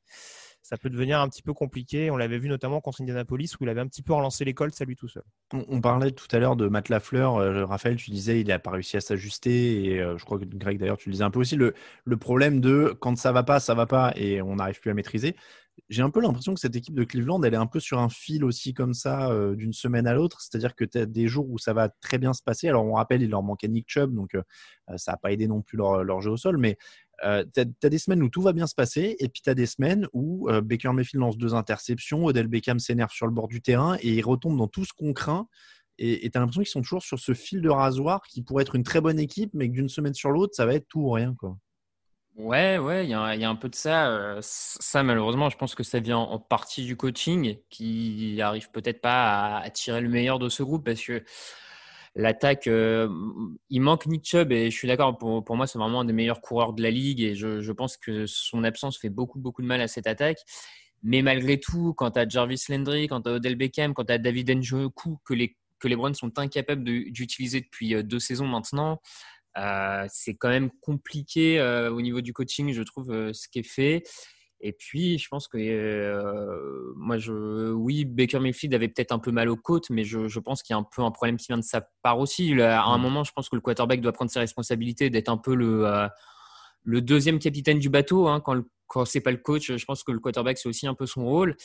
Ça peut devenir un petit peu compliqué. On l'avait vu notamment contre Indianapolis où il avait un petit peu relancé les Colts à lui tout seul.
On parlait tout à l'heure de Matt LaFleur. Raphaël, tu disais il n'a pas réussi à s'ajuster. Et je crois que Greg, d'ailleurs, tu le disais un peu aussi. Le problème de quand ça va pas et on n'arrive plus à maîtriser. J'ai un peu l'impression que cette équipe de Cleveland, elle est un peu sur un fil aussi comme ça d'une semaine à l'autre. C'est-à-dire que tu as des jours où ça va très bien se passer. Alors, on rappelle, il leur manquait Nick Chubb, donc ça n'a pas aidé non plus leur jeu au sol. Mais tu as des semaines où tout va bien se passer et puis tu as des semaines où Baker Mayfield lance 2 interceptions, Odell Beckham s'énerve sur le bord du terrain et il retombe dans tout ce qu'on craint. Et tu as l'impression qu'ils sont toujours sur ce fil de rasoir qui pourrait être une très bonne équipe, mais que d'une semaine sur l'autre, ça va être tout ou rien, quoi.
Ouais, il y a un peu de ça. Ça, malheureusement, je pense que ça vient en partie du coaching qui arrive peut-être pas à tirer le meilleur de ce groupe parce que l'attaque, il manque Nick Chubb et je suis d'accord, pour moi, c'est vraiment un des meilleurs coureurs de la ligue et je pense que son absence fait beaucoup, beaucoup de mal à cette attaque. Mais malgré tout, quand tu as Jarvis Landry, quand tu as Odell Beckham, quand tu as David Njoku, que les Browns sont incapables d'utiliser depuis 2 saisons maintenant, c'est quand même compliqué au niveau du coaching, je trouve, ce qui est fait. Et puis, je pense que oui, Baker Mayfield avait peut-être un peu mal aux côtes, mais je pense qu'il y a un peu un problème qui vient de sa part aussi. À un moment, je pense que le quarterback doit prendre ses responsabilités, d'être un peu le deuxième capitaine du bateau. Hein, quand c'est pas le coach, je pense que le quarterback, c'est aussi un peu son rôle.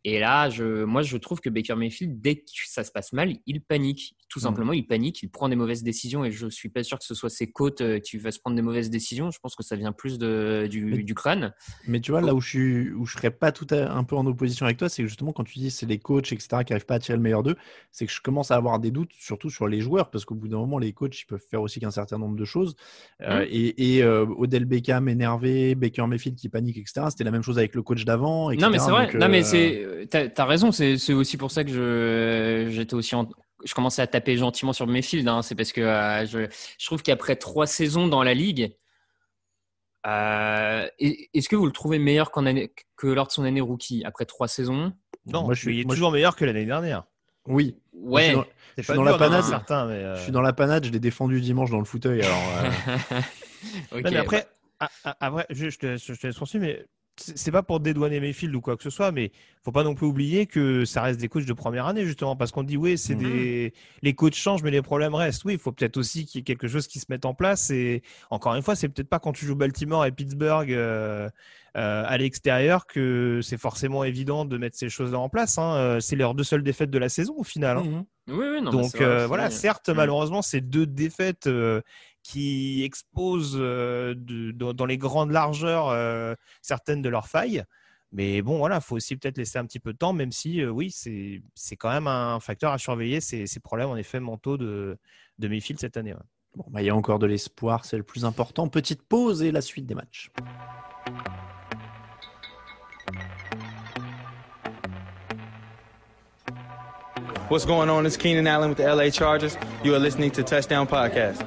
Et là, moi, je trouve que Baker Mayfield, dès que ça se passe mal, il panique. Tout simplement, il panique, il prend des mauvaises décisions et je ne suis pas sûr que ce soit ses côtes qui fassent prendre des mauvaises décisions. Je pense que ça vient plus du crâne.
Mais tu vois, là où je serais pas un peu en opposition avec toi, c'est que justement, quand tu dis c'est les coachs, etc., qui n'arrivent pas à tirer le meilleur d'eux, c'est que je commence à avoir des doutes, surtout sur les joueurs, parce qu'au bout d'un moment, les coachs, ils peuvent faire aussi qu'un certain nombre de choses. Odell Beckham énervé, Baker Mayfield qui panique, etc., c'était la même chose avec le coach d'avant, etc.
Non, mais c'est vrai.
Donc,
non, mais t'as raison. C'est aussi pour ça que j'étais aussi je commençais à taper gentiment sur Mayfield. Hein. C'est parce que je trouve qu'après 3 saisons dans la ligue, Est-ce que vous le trouvez meilleur que lors de son année rookie après 3 saisons?
Non, il est toujours meilleur que l'année dernière.
Oui.
Ouais.
Je suis dans la panade. Je suis dans la panade. Je l'ai défendu dimanche dans le fauteuil. Alors.
Okay, non, mais après, je te laisse poursuivre, mais c'est pas pour dédouaner Mayfield ou quoi que ce soit, mais faut pas non plus oublier que ça reste des coachs de première année, justement, parce qu'on dit oui, les coachs changent, mais les problèmes restent. Oui, il faut peut-être aussi qu'il y ait quelque chose qui se mette en place. Et encore une fois, c'est peut-être pas quand tu joues Baltimore et Pittsburgh à l'extérieur que c'est forcément évident de mettre ces choses-là en place. Hein. C'est leurs 2 seules défaites de la saison au final. Hein.
Oui, non,
donc voilà, certes, malheureusement, c'est 2 défaites qui exposent dans les grandes largeurs certaines de leurs failles. Mais bon, voilà, il faut aussi peut-être laisser un petit peu de temps, même si, oui, c'est quand même un facteur à surveiller, ces problèmes, en effet, mentaux de Mayfield cette année. Ouais.
Bon, il y a encore de l'espoir, c'est le plus important. Petite pause et la suite des matchs.
What's going on? It's Keenan Allen with the LA Chargers. You are listening to Touchdown Podcast.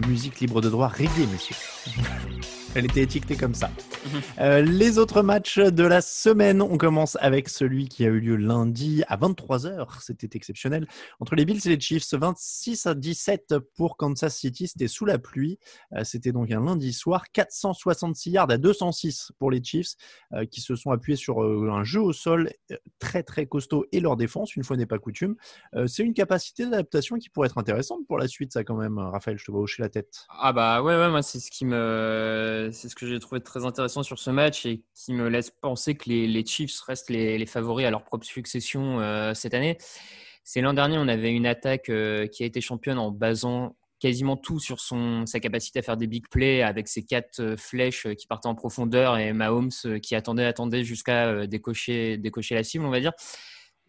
Musique libre de droit reggae, monsieur. Elle était étiquetée comme ça. Les autres matchs de la semaine, on commence avec celui qui a eu lieu lundi à 23h. C'était exceptionnel. Entre les Bills et les Chiefs, 26-17 pour Kansas City. C'était sous la pluie. C'était donc un lundi soir. 466 yards à 206 pour les Chiefs qui se sont appuyés sur un jeu au sol très très costaud et leur défense, une fois n'est pas coutume. C'est une capacité d'adaptation qui pourrait être intéressante pour la suite, ça quand même. Raphaël, je te vois hocher la tête.
Ah bah ouais, moi c'est ce que j'ai trouvé très intéressant sur ce match et qui me laisse penser que les Chiefs restent les favoris à leur propre succession cette année. C'est l'an dernier, on avait une attaque qui a été championne en basant quasiment tout sur sa capacité à faire des big plays avec ses 4 flèches qui partaient en profondeur et Mahomes qui attendait jusqu'à décocher la cible, on va dire.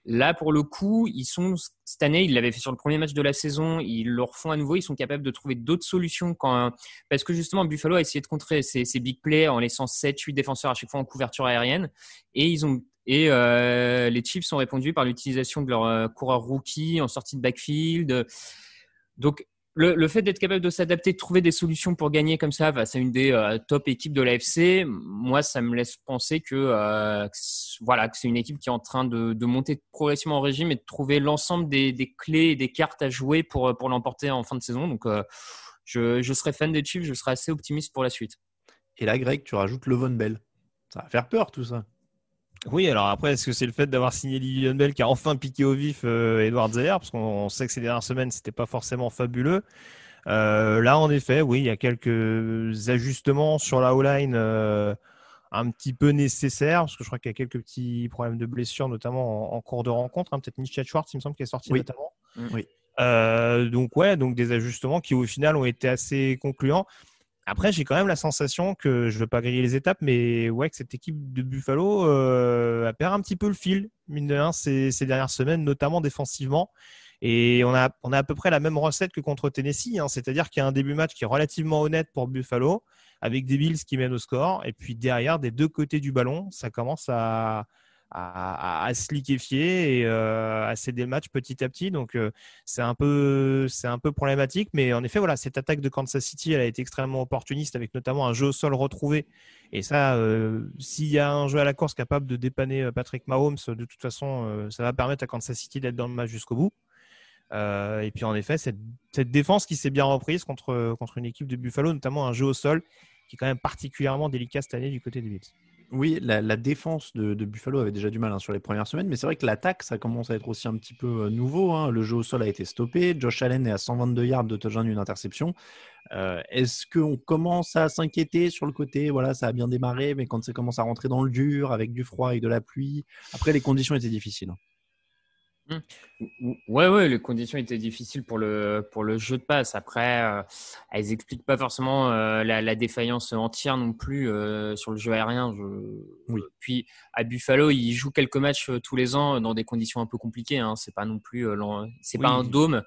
Là, pour le coup, cette année, ils l'avaient fait sur le premier match de la saison, ils le refont à nouveau, ils sont capables de trouver d'autres solutions parce que justement, Buffalo a essayé de contrer ces big plays en laissant 7-8 défenseurs à chaque fois en couverture aérienne et les Chiefs ont répondu par l'utilisation de leurs coureurs rookies en sortie de backfield. Donc, le fait d'être capable de s'adapter, de trouver des solutions pour gagner comme ça face à une des top équipes de l'AFC, moi, ça me laisse penser que c'est une équipe qui est en train de monter progressivement en régime et de trouver l'ensemble des clés et des cartes à jouer pour l'emporter en fin de saison. Donc, je serais fan des Chiefs, je serais assez optimiste pour la suite.
Et là, Greg, tu rajoutes Le'Veon Bell. Ça va faire peur, tout ça.
Oui, alors après, est-ce que c'est le fait d'avoir signé Le'Veon Bell qui a enfin piqué au vif Edward Zeller, parce qu'on sait que ces dernières semaines, c'était pas forcément fabuleux. Là, en effet, oui, il y a quelques ajustements sur la O-line un petit peu nécessaires, parce que je crois qu'il y a quelques petits problèmes de blessures, notamment en cours de rencontre. Peut-être Misha Schwartz, il me semble, qui est sorti notamment.
Oui.
Donc des ajustements qui, au final, ont été assez concluants. Après, j'ai quand même la sensation que, je ne veux pas griller les étapes, mais ouais, que cette équipe de Buffalo a perdu un petit peu le fil, mine de rien, ces dernières semaines, notamment défensivement. Et on a à peu près la même recette que contre Tennessee, hein, c'est-à-dire qu'il y a un début de match qui est relativement honnête pour Buffalo, avec des Bills qui mènent au score, et puis derrière, des 2 côtés du ballon, ça commence à se liquéfier et à céder le match petit à petit. Donc, c'est un peu problématique. Mais en effet, voilà, cette attaque de Kansas City, elle a été extrêmement opportuniste avec notamment un jeu au sol retrouvé. Et ça, s'il y a un jeu à la course capable de dépanner Patrick Mahomes, de toute façon, ça va permettre à Kansas City d'être dans le match jusqu'au bout. Et puis, en effet, cette défense qui s'est bien reprise contre une équipe de Buffalo, notamment un jeu au sol qui est quand même particulièrement délicat cette année du côté des Bills.
Oui, la défense de Buffalo avait déjà du mal sur les premières semaines, mais c'est vrai que l'attaque, ça commence à être aussi un petit peu nouveau. Hein. Le jeu au sol a été stoppé. Josh Allen est à 122 yards de touchdown, une interception. Est-ce qu'on commence à s'inquiéter sur le côté ? Voilà, ça a bien démarré, mais quand ça commence à rentrer dans le dur, avec du froid, avec de la pluie, après les conditions étaient difficiles.
Ouais, les conditions étaient difficiles pour le jeu de passe. Après, elles n'expliquent pas forcément la défaillance entière non plus sur le jeu aérien.
Oui.
Puis à Buffalo, ils jouent quelques matchs tous les ans dans des conditions un peu compliquées. Hein. C'est pas non plus, pas un dôme.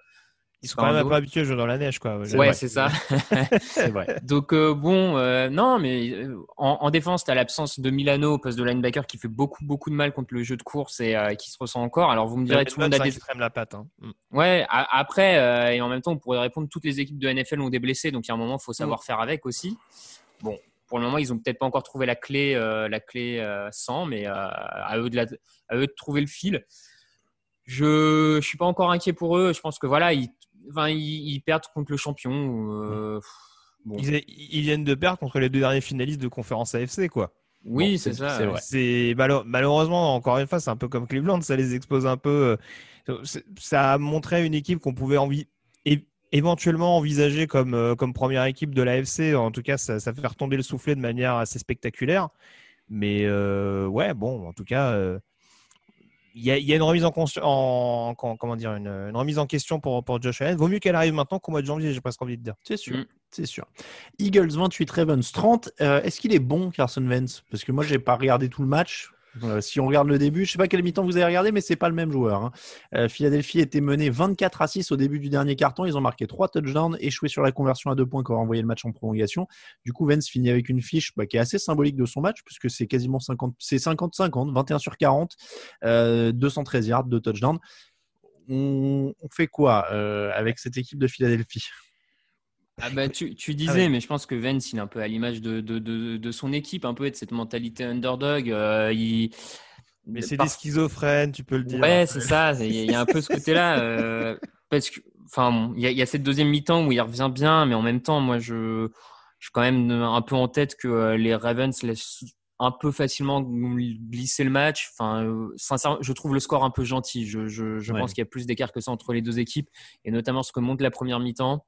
Ils sont quand même un
dos.
peu habitués à jouer dans la neige, quoi.
Ouais, c'est ça.
C'est vrai.
Donc non, mais en défense, tu as l'absence de Milano au poste de linebacker qui fait beaucoup de mal contre le jeu de course et qui se ressent encore. Alors vous me direz, tout le monde a des...
extrême la patte. Hein.
Ouais, après, et en même temps, on pourrait répondre, toutes les équipes de NFL ont des blessés, donc il y a un moment, il faut savoir faire avec aussi. Bon, pour le moment, ils ont peut-être pas encore trouvé la clé 100, mais à eux de trouver le fil. Je suis pas encore inquiet pour eux. Je pense que voilà, ils perdent contre le champion. Bon.
Ils viennent de perdre contre les 2 derniers finalistes de conférence AFC, quoi.
Oui,
Bon,
c'est ça.
c'est vrai.
C'est malheureusement, encore une fois, c'est un peu comme Cleveland, ça les expose un peu. Ça a montré une équipe qu'on pouvait éventuellement envisager comme première équipe de l'AFC. En tout cas, ça fait retomber le soufflet de manière assez spectaculaire. Mais ouais, bon, en tout cas, il y a une remise une remise en question pour Josh Allen. Vaut mieux qu'elle arrive maintenant qu'au mois de janvier, j'ai presque envie de dire.
C'est sûr. C'est sûr. Eagles 28, Ravens 30. Est-ce qu'il est bon, Carson Wentz? Parce que moi, j'ai pas regardé tout le match. Si on regarde le début, je sais pas quel mi-temps vous avez regardé, mais c'est pas le même joueur. Hein. Philadelphie était mené 24-6 au début du dernier quart-temps. Ils ont marqué 3 touchdowns, échoué sur la conversion à 2 points qui a envoyé le match en prolongation. Du coup, Wentz finit avec une fiche qui est assez symbolique de son match, puisque c'est quasiment 50-50, 21 sur 40, 213 yards, 2 touchdowns. On fait quoi avec cette équipe de Philadelphie?
Ah bah, tu disais, mais je pense que Vance, il est un peu à l'image de son équipe, un peu de cette mentalité underdog.
Mais c'est des schizophrènes, tu peux le dire.
Ouais, c'est ça. Il y a un peu ce côté-là. Parce que, enfin, il y a cette deuxième mi-temps où il revient bien, mais en même temps, moi, je suis quand même un peu en tête que les Ravens laissent un peu facilement glisser le match. Enfin, sincèrement, je trouve le score un peu gentil. Je pense qu'il y a plus d'écart que ça entre les deux équipes, et notamment ce que montre la première mi-temps.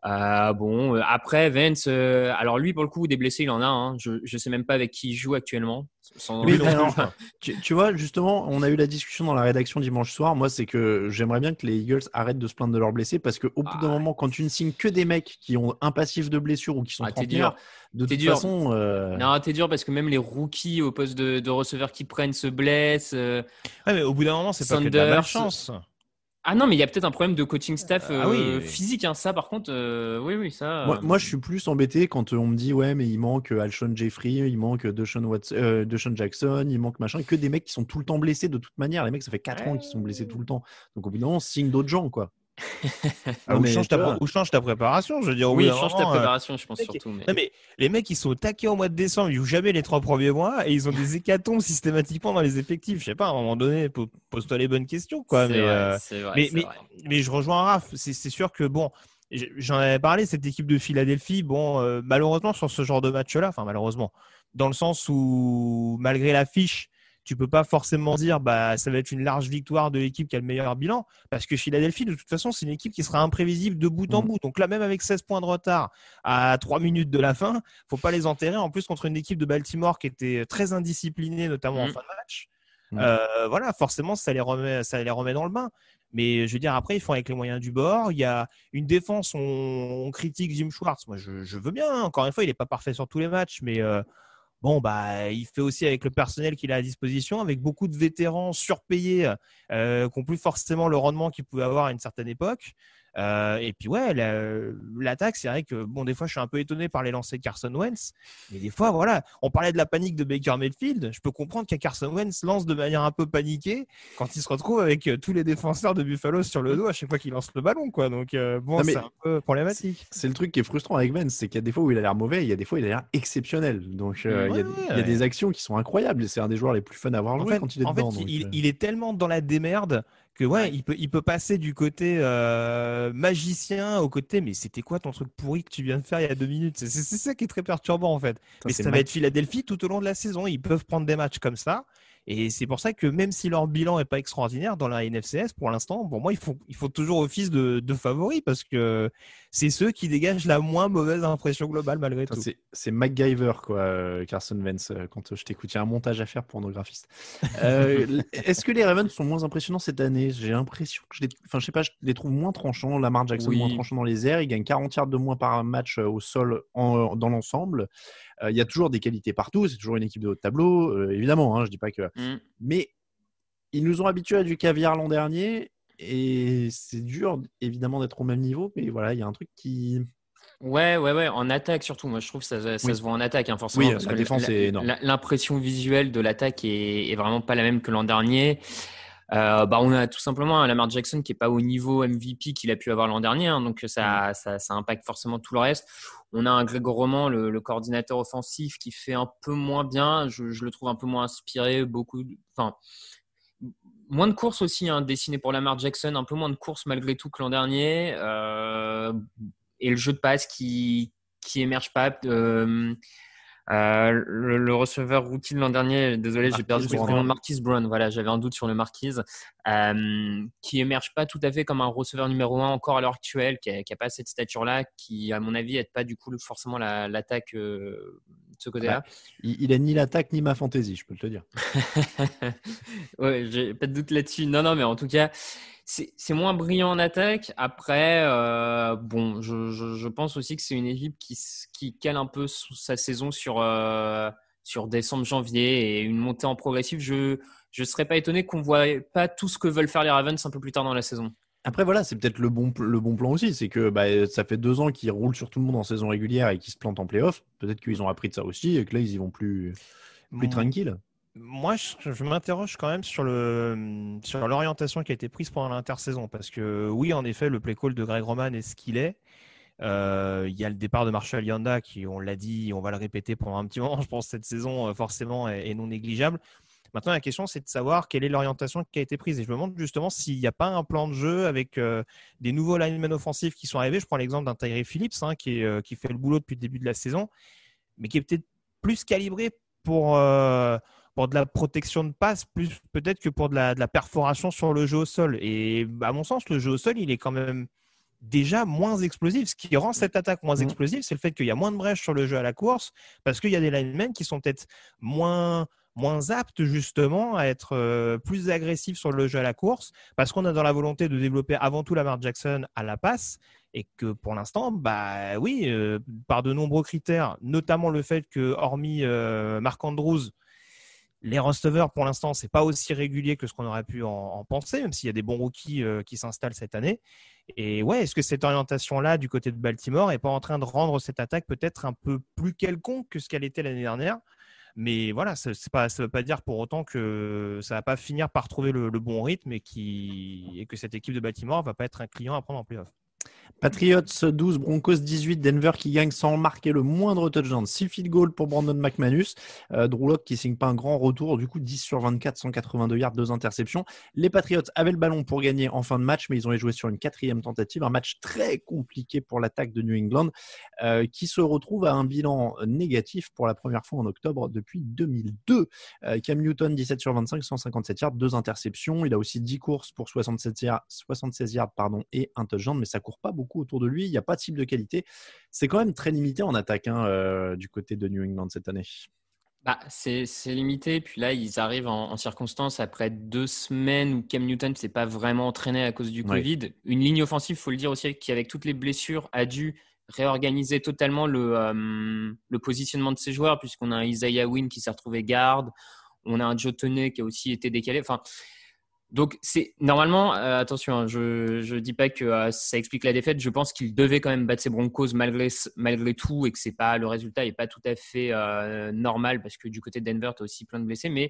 Après Vance, alors lui pour le coup des blessés il en a, hein. Je sais même pas avec qui il joue actuellement.
Oui, alors, tu vois justement, on a eu la discussion dans la rédaction dimanche soir. Moi, c'est que j'aimerais bien que les Eagles arrêtent de se plaindre de leurs blessés, parce qu'au bout d'un moment, quand tu ne signes que des mecs qui ont un passif de blessure ou qui sont trentenaires, de toute façon,
non, t'es dur parce que même les rookies au poste de receveur qui prennent se blessent.
Ouais, mais au bout d'un moment, c'est pas que de la malchance.
Ah non, mais il y a peut-être un problème de coaching staff physique. Hein. Ça, par contre, oui, ça.
Moi, je suis plus embêté quand on me dit ouais, mais il manque Alshon Jeffrey, il manque Deshaun Jackson, il manque machin, que des mecs qui sont tout le temps blessés de toute manière. Les mecs, ça fait 4 ans qu'ils sont blessés tout le temps. Donc au bout d'un moment, on signe d'autres gens, quoi.
Ou change ta préparation, je veux dire.
Oui, change ta préparation, je pense surtout. Mais...
Non, mais les mecs, ils sont au taquet au mois de décembre, ils jouent jamais les 3 premiers mois et ils ont des hécatombes systématiquement dans les effectifs. Je sais pas, à un moment donné, pose-toi les bonnes questions, quoi.
C'est vrai.
Mais je rejoins Raph. C'est sûr que bon, j'en avais parlé, cette équipe de Philadelphie. Bon, malheureusement sur ce genre de match-là, enfin malheureusement, dans le sens où malgré l'affiche, tu peux pas forcément dire ça va être une large victoire de l'équipe qui a le meilleur bilan, parce que Philadelphie de toute façon c'est une équipe qui sera imprévisible de bout en bout. Donc là, même avec 16 points de retard à 3 minutes de la fin, faut pas les enterrer, en plus contre une équipe de Baltimore qui était très indisciplinée, notamment en fin de match. Voilà, forcément ça les remet dans le bain. Mais je veux dire, après, ils font avec les moyens du bord. Il y a une défense, on critique Jim Schwartz. Moi, je veux bien. Hein. Encore une fois, il n'est pas parfait sur tous les matchs, mais il fait aussi avec le personnel qu'il a à disposition, avec beaucoup de vétérans surpayés qui n'ont plus forcément le rendement qu'ils pouvaient avoir à une certaine époque. Et puis ouais, l'attaque, c'est vrai que des fois je suis un peu étonné par les lancers de Carson Wentz, mais des fois voilà, on parlait de la panique de Baker Mayfield, je peux comprendre qu'un Carson Wentz lance de manière un peu paniquée quand il se retrouve avec tous les défenseurs de Buffalo sur le dos à chaque fois qu'il lance le ballon, quoi. Donc c'est un peu problématique.
C'est le truc qui est frustrant avec Wentz, c'est qu'il y a des fois où il a l'air mauvais, il y a des fois où il a l'air exceptionnel. Donc il y a des actions qui sont incroyables, et c'est un des joueurs les plus fun à avoir joué quand il est dedans.
En fait, il est tellement dans la démerde que il peut passer du côté magicien au côté mais c'était quoi ton truc pourri que tu viens de faire il y a 2 minutes. C'est ça qui est très perturbant en fait. Mais ça va être Philadelphie tout au long de la saison, ils peuvent prendre des matchs comme ça, et c'est pour ça que même si leur bilan est pas extraordinaire dans la NFCS pour l'instant, pour moi ils font toujours office de favoris, parce que c'est ceux qui dégagent la moins mauvaise impression globale malgré tout.
C'est MacGyver, quoi, Carson Wentz. Quand je t'écoute, il y a un montage à faire pour nos graphistes. Est-ce que les Ravens sont moins impressionnants cette année? J'ai l'impression que je les trouve moins tranchants. Lamar Jackson moins tranchant dans les airs. Il gagne 40 yards de moins par match au sol dans l'ensemble. Il y a toujours des qualités partout. C'est toujours une équipe de haut de tableau, évidemment. Je dis pas que. Mais ils nous ont habitués à du caviar l'an dernier. Et c'est dur, évidemment, d'être au même niveau, mais voilà, il y a un truc qui…
Ouais, en attaque surtout. Moi, je trouve que ça se voit en attaque, hein, forcément.
Oui,
parce
la
que
défense est énorme.
l'impression visuelle de l'attaque est vraiment pas la même que l'an dernier. On a tout simplement un Lamar Jackson qui est pas au niveau MVP qu'il a pu avoir l'an dernier, hein, donc ça impacte forcément tout le reste. On a un Gregor Roman, le coordinateur offensif, qui fait un peu moins bien. Je le trouve un peu moins inspiré, moins de courses aussi, hein, dessinées pour Lamar Jackson, un peu moins de courses malgré tout que l'an dernier. Et le jeu de passe qui émerge pas. Le receveur rookie de l'an dernier, désolé, j'ai perdu son nom, Marquise Brown. Voilà, j'avais un doute sur le Marquise, qui émerge pas tout à fait comme un receveur numéro 1 encore à l'heure actuelle, qui a pas cette stature-là, qui, à mon avis, n'aide pas du coup forcément l'attaque de ce côté-là.
Il a ni l'attaque ni ma fantaisie, je peux te le dire.
Ouais, j'ai pas de doute là-dessus. Non, mais en tout cas, c'est moins brillant en attaque. Après, je pense aussi que c'est une équipe qui cale un peu sa saison sur décembre, janvier, et une montée en progressif. Je serais pas étonné qu'on voit pas tout ce que veulent faire les Ravens un peu plus tard dans la saison.
Après, voilà, c'est peut-être le bon plan aussi. C'est que ça fait 2 ans qu'ils roulent sur tout le monde en saison régulière et qu'ils se plantent en playoff. Peut-être qu'ils ont appris de ça aussi et que là, ils y vont plus tranquilles.
Moi, je m'interroge quand même sur l'orientation qui a été prise pendant l'intersaison. Parce que oui, en effet, le play call de Greg Roman est ce qu'il est. Il y a le départ de Marshall Yanda qui, on l'a dit, on va le répéter pendant un petit moment, je pense, cette saison, forcément, est non négligeable. Maintenant, la question, c'est de savoir quelle est l'orientation qui a été prise. Et je me demande justement s'il n'y a pas un plan de jeu avec des nouveaux linemen offensifs qui sont arrivés. Je prends l'exemple d'un Tyree Phillips, hein, qui fait le boulot depuis le début de la saison, mais qui est peut-être plus calibré pour de la protection de passe, plus peut-être que pour de la perforation sur le jeu au sol. Et à mon sens, le jeu au sol, il est quand même déjà moins explosif. Ce qui rend cette attaque moins explosive, c'est le fait qu'il y a moins de brèches sur le jeu à la course, parce qu'il y a des linemen qui sont peut-être moins aptes justement à être plus agressifs sur le jeu à la course, parce qu'on a dans la volonté de développer avant tout Lamar Jackson à la passe, et que pour l'instant, par de nombreux critères, notamment le fait que, hormis Mark Andrews, les receveurs, pour l'instant, c'est pas aussi régulier que ce qu'on aurait pu en penser, même s'il y a des bons rookies qui s'installent cette année. Et ouais, est-ce que cette orientation-là du côté de Baltimore est pas en train de rendre cette attaque peut-être un peu plus quelconque que ce qu'elle était l'année dernière? Mais voilà, ça veut pas dire pour autant que ça va pas finir par trouver le bon rythme et que cette équipe de Baltimore va pas être un client à prendre en playoff.
Patriots 12, Broncos 18, Denver qui gagne sans marquer le moindre touchdown. 6 field goals pour Brandon McManus. Drew Lock qui signe pas un grand retour, du coup 10 sur 24, 182 yards, 2 interceptions. Les Patriots avaient le ballon pour gagner en fin de match, mais ils ont joué sur une 4e tentative. Un match très compliqué pour l'attaque de New England qui se retrouve à un bilan négatif pour la première fois en octobre depuis 2002. Cam Newton 17 sur 25, 157 yards, 2 interceptions. Il a aussi 10 courses pour 76 yards et un touchdown, mais ça court pas beaucoup autour de lui, il n'y a pas de cible de qualité. C'est quand même très limité en attaque du côté de New England cette année.
C'est limité. Puis là, ils arrivent en circonstance après 2 semaines où Cam Newton ne s'est pas vraiment entraîné à cause du Covid. Une ligne offensive, il faut le dire aussi, qui avec toutes les blessures a dû réorganiser totalement le positionnement de ses joueurs, puisqu'on a un Isaiah Wynn qui s'est retrouvé garde, on a un Joe Toney qui a aussi été décalé. Donc, c'est normalement, attention, hein, je dis pas que ça explique la défaite. Je pense qu'il devait quand même battre ses Broncos malgré tout, et que le résultat n'est pas tout à fait normal, parce que du côté de Denver, tu as aussi plein de blessés. Mais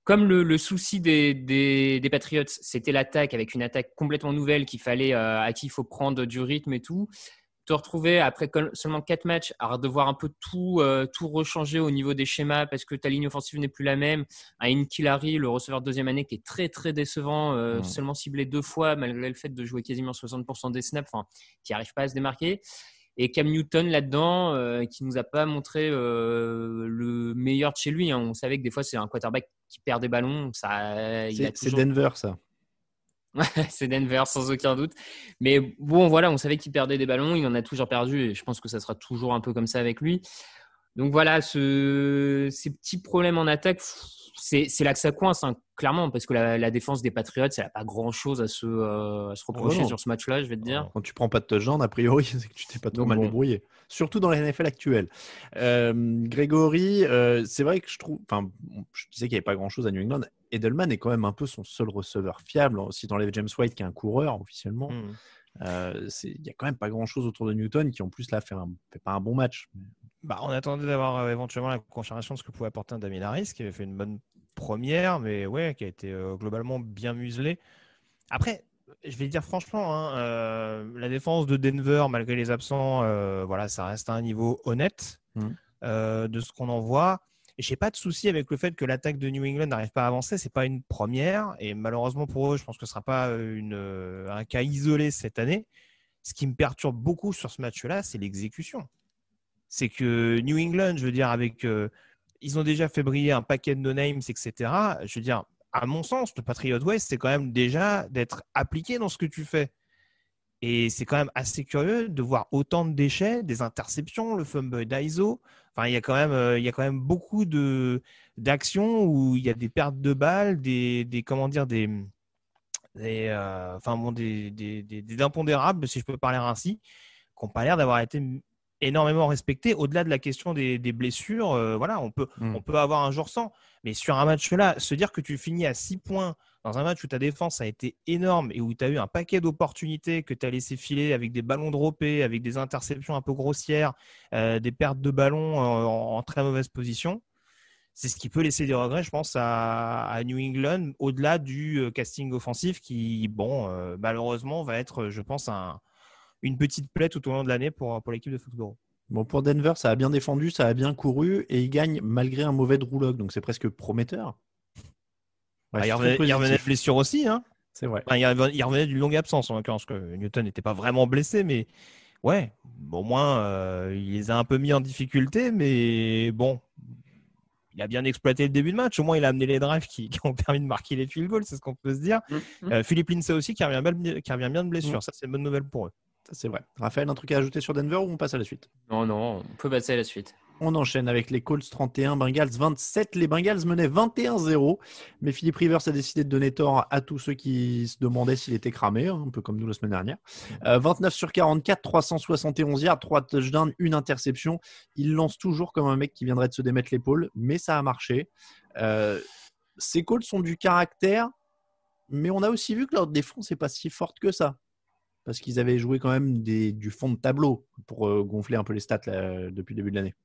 comme le souci des Patriots, c'était l'attaque, avec une attaque complètement nouvelle à qui il faut prendre du rythme et tout, te retrouver après seulement 4 matchs à devoir un peu tout rechanger au niveau des schémas, parce que ta ligne offensive n'est plus la même. Un Nkilari, le receveur de 2e année, qui est très très décevant, seulement ciblé 2 fois malgré le fait de jouer quasiment 60% des snaps, qui n'arrive pas à se démarquer. Et Cam Newton là-dedans, qui nous a pas montré le meilleur de chez lui, hein. On savait que des fois c'est un quarterback qui perd des ballons.
C'est Denver, ça.
C'est Denver, sans aucun doute. Mais bon, voilà, on savait qu'il perdait des ballons. Il en a toujours perdu, et je pense que ça sera toujours un peu comme ça avec lui. Donc voilà, ces petits problèmes en attaque, c'est là que ça coince, hein, clairement, parce que la défense des Patriots, elle n'a pas grand-chose à se reprocher sur ce match-là, je vais te dire.
Quand tu prends pas de touchdown, a priori, c'est que tu t'es pas trop mal débrouillé. Surtout dans la NFL actuelle. Grégory, c'est vrai que je trouve... Enfin, je disais qu'il n'y avait pas grand-chose à New England. Edelman est quand même un peu son seul receveur fiable. Si tu enlèves James White, qui est un coureur, officiellement, il n'y a quand même pas grand-chose autour de Newton, qui en plus, là, fait pas un bon match.
On attendait d'avoir éventuellement la confirmation de ce que pouvait apporter un Damien Harris, qui avait fait une bonne première, mais ouais, qui a été globalement bien muselé. Après, je vais dire franchement, la défense de Denver, malgré les absents, ça reste à un niveau honnête de ce qu'on en voit. Et je n'ai pas de souci avec le fait que l'attaque de New England n'arrive pas à avancer. Ce n'est pas une première. Et malheureusement pour eux, je pense que ce ne sera pas un cas isolé cette année. Ce qui me perturbe beaucoup sur ce match-là, c'est l'exécution. C'est que New England, je veux dire, ils ont déjà fait briller un paquet de no-names, etc. Je veux dire, à mon sens, le Patriot Way, c'est quand même déjà d'être appliqué dans ce que tu fais. Et c'est quand même assez curieux de voir autant de déchets, des interceptions, le fumble d'Aizo. Enfin, il y a quand même beaucoup d'actions où il y a des pertes de balles, des impondérables, si je peux parler ainsi, qui n'ont pas l'air d'avoir été énormément respecté. Au-delà de la question des blessures, on peut avoir un jour sans. Mais sur un match-là, se dire que tu finis à 6 points dans un match où ta défense a été énorme et où tu as eu un paquet d'opportunités que tu as laissé filer avec des ballons droppés, avec des interceptions un peu grossières, des pertes de ballons en très mauvaise position, c'est ce qui peut laisser des regrets, je pense, à New England, au-delà du casting offensif qui, malheureusement, va être, je pense, une petite plaie tout au long de l'année pour l'équipe de Foxborough.
Bon, pour Denver, ça a bien défendu, ça a bien couru et ils gagnent malgré un mauvais Drew Lock, donc c'est presque prometteur.
Ouais, il revenait de blessure aussi. Hein.
C'est vrai.
Il revenait d'une longue absence, en l'occurrence, que Newton n'était pas vraiment blessé, mais ouais, au moins, il les a un peu mis en difficulté, mais bon, il a bien exploité le début de match. Au moins, il a amené les drives qui ont permis de marquer les field goals, c'est ce qu'on peut se dire. Philippe Lindsay aussi, qui revient bien de blessure. Ça, c'est une bonne nouvelle pour eux.
Ça, c'est vrai. Raphaël, un truc à ajouter sur Denver ou on passe à la suite?
Non, on peut passer à la suite.
On enchaîne avec les Colts 31, Bengals 27. Les Bengals menaient 21-0, mais Philip Rivers a décidé de donner tort à tous ceux qui se demandaient s'il était cramé, un peu comme nous la semaine dernière. 29 sur 44, 371 yards, 3 touchdowns, 1 interception. Il lance toujours comme un mec qui viendrait de se démettre l'épaule, mais ça a marché. Ces Colts ont du caractère, mais on a aussi vu que leur défense n'est pas si forte que ça. Parce qu'ils avaient joué quand même du fond de tableau pour gonfler un peu les stats là, depuis le début de l'année.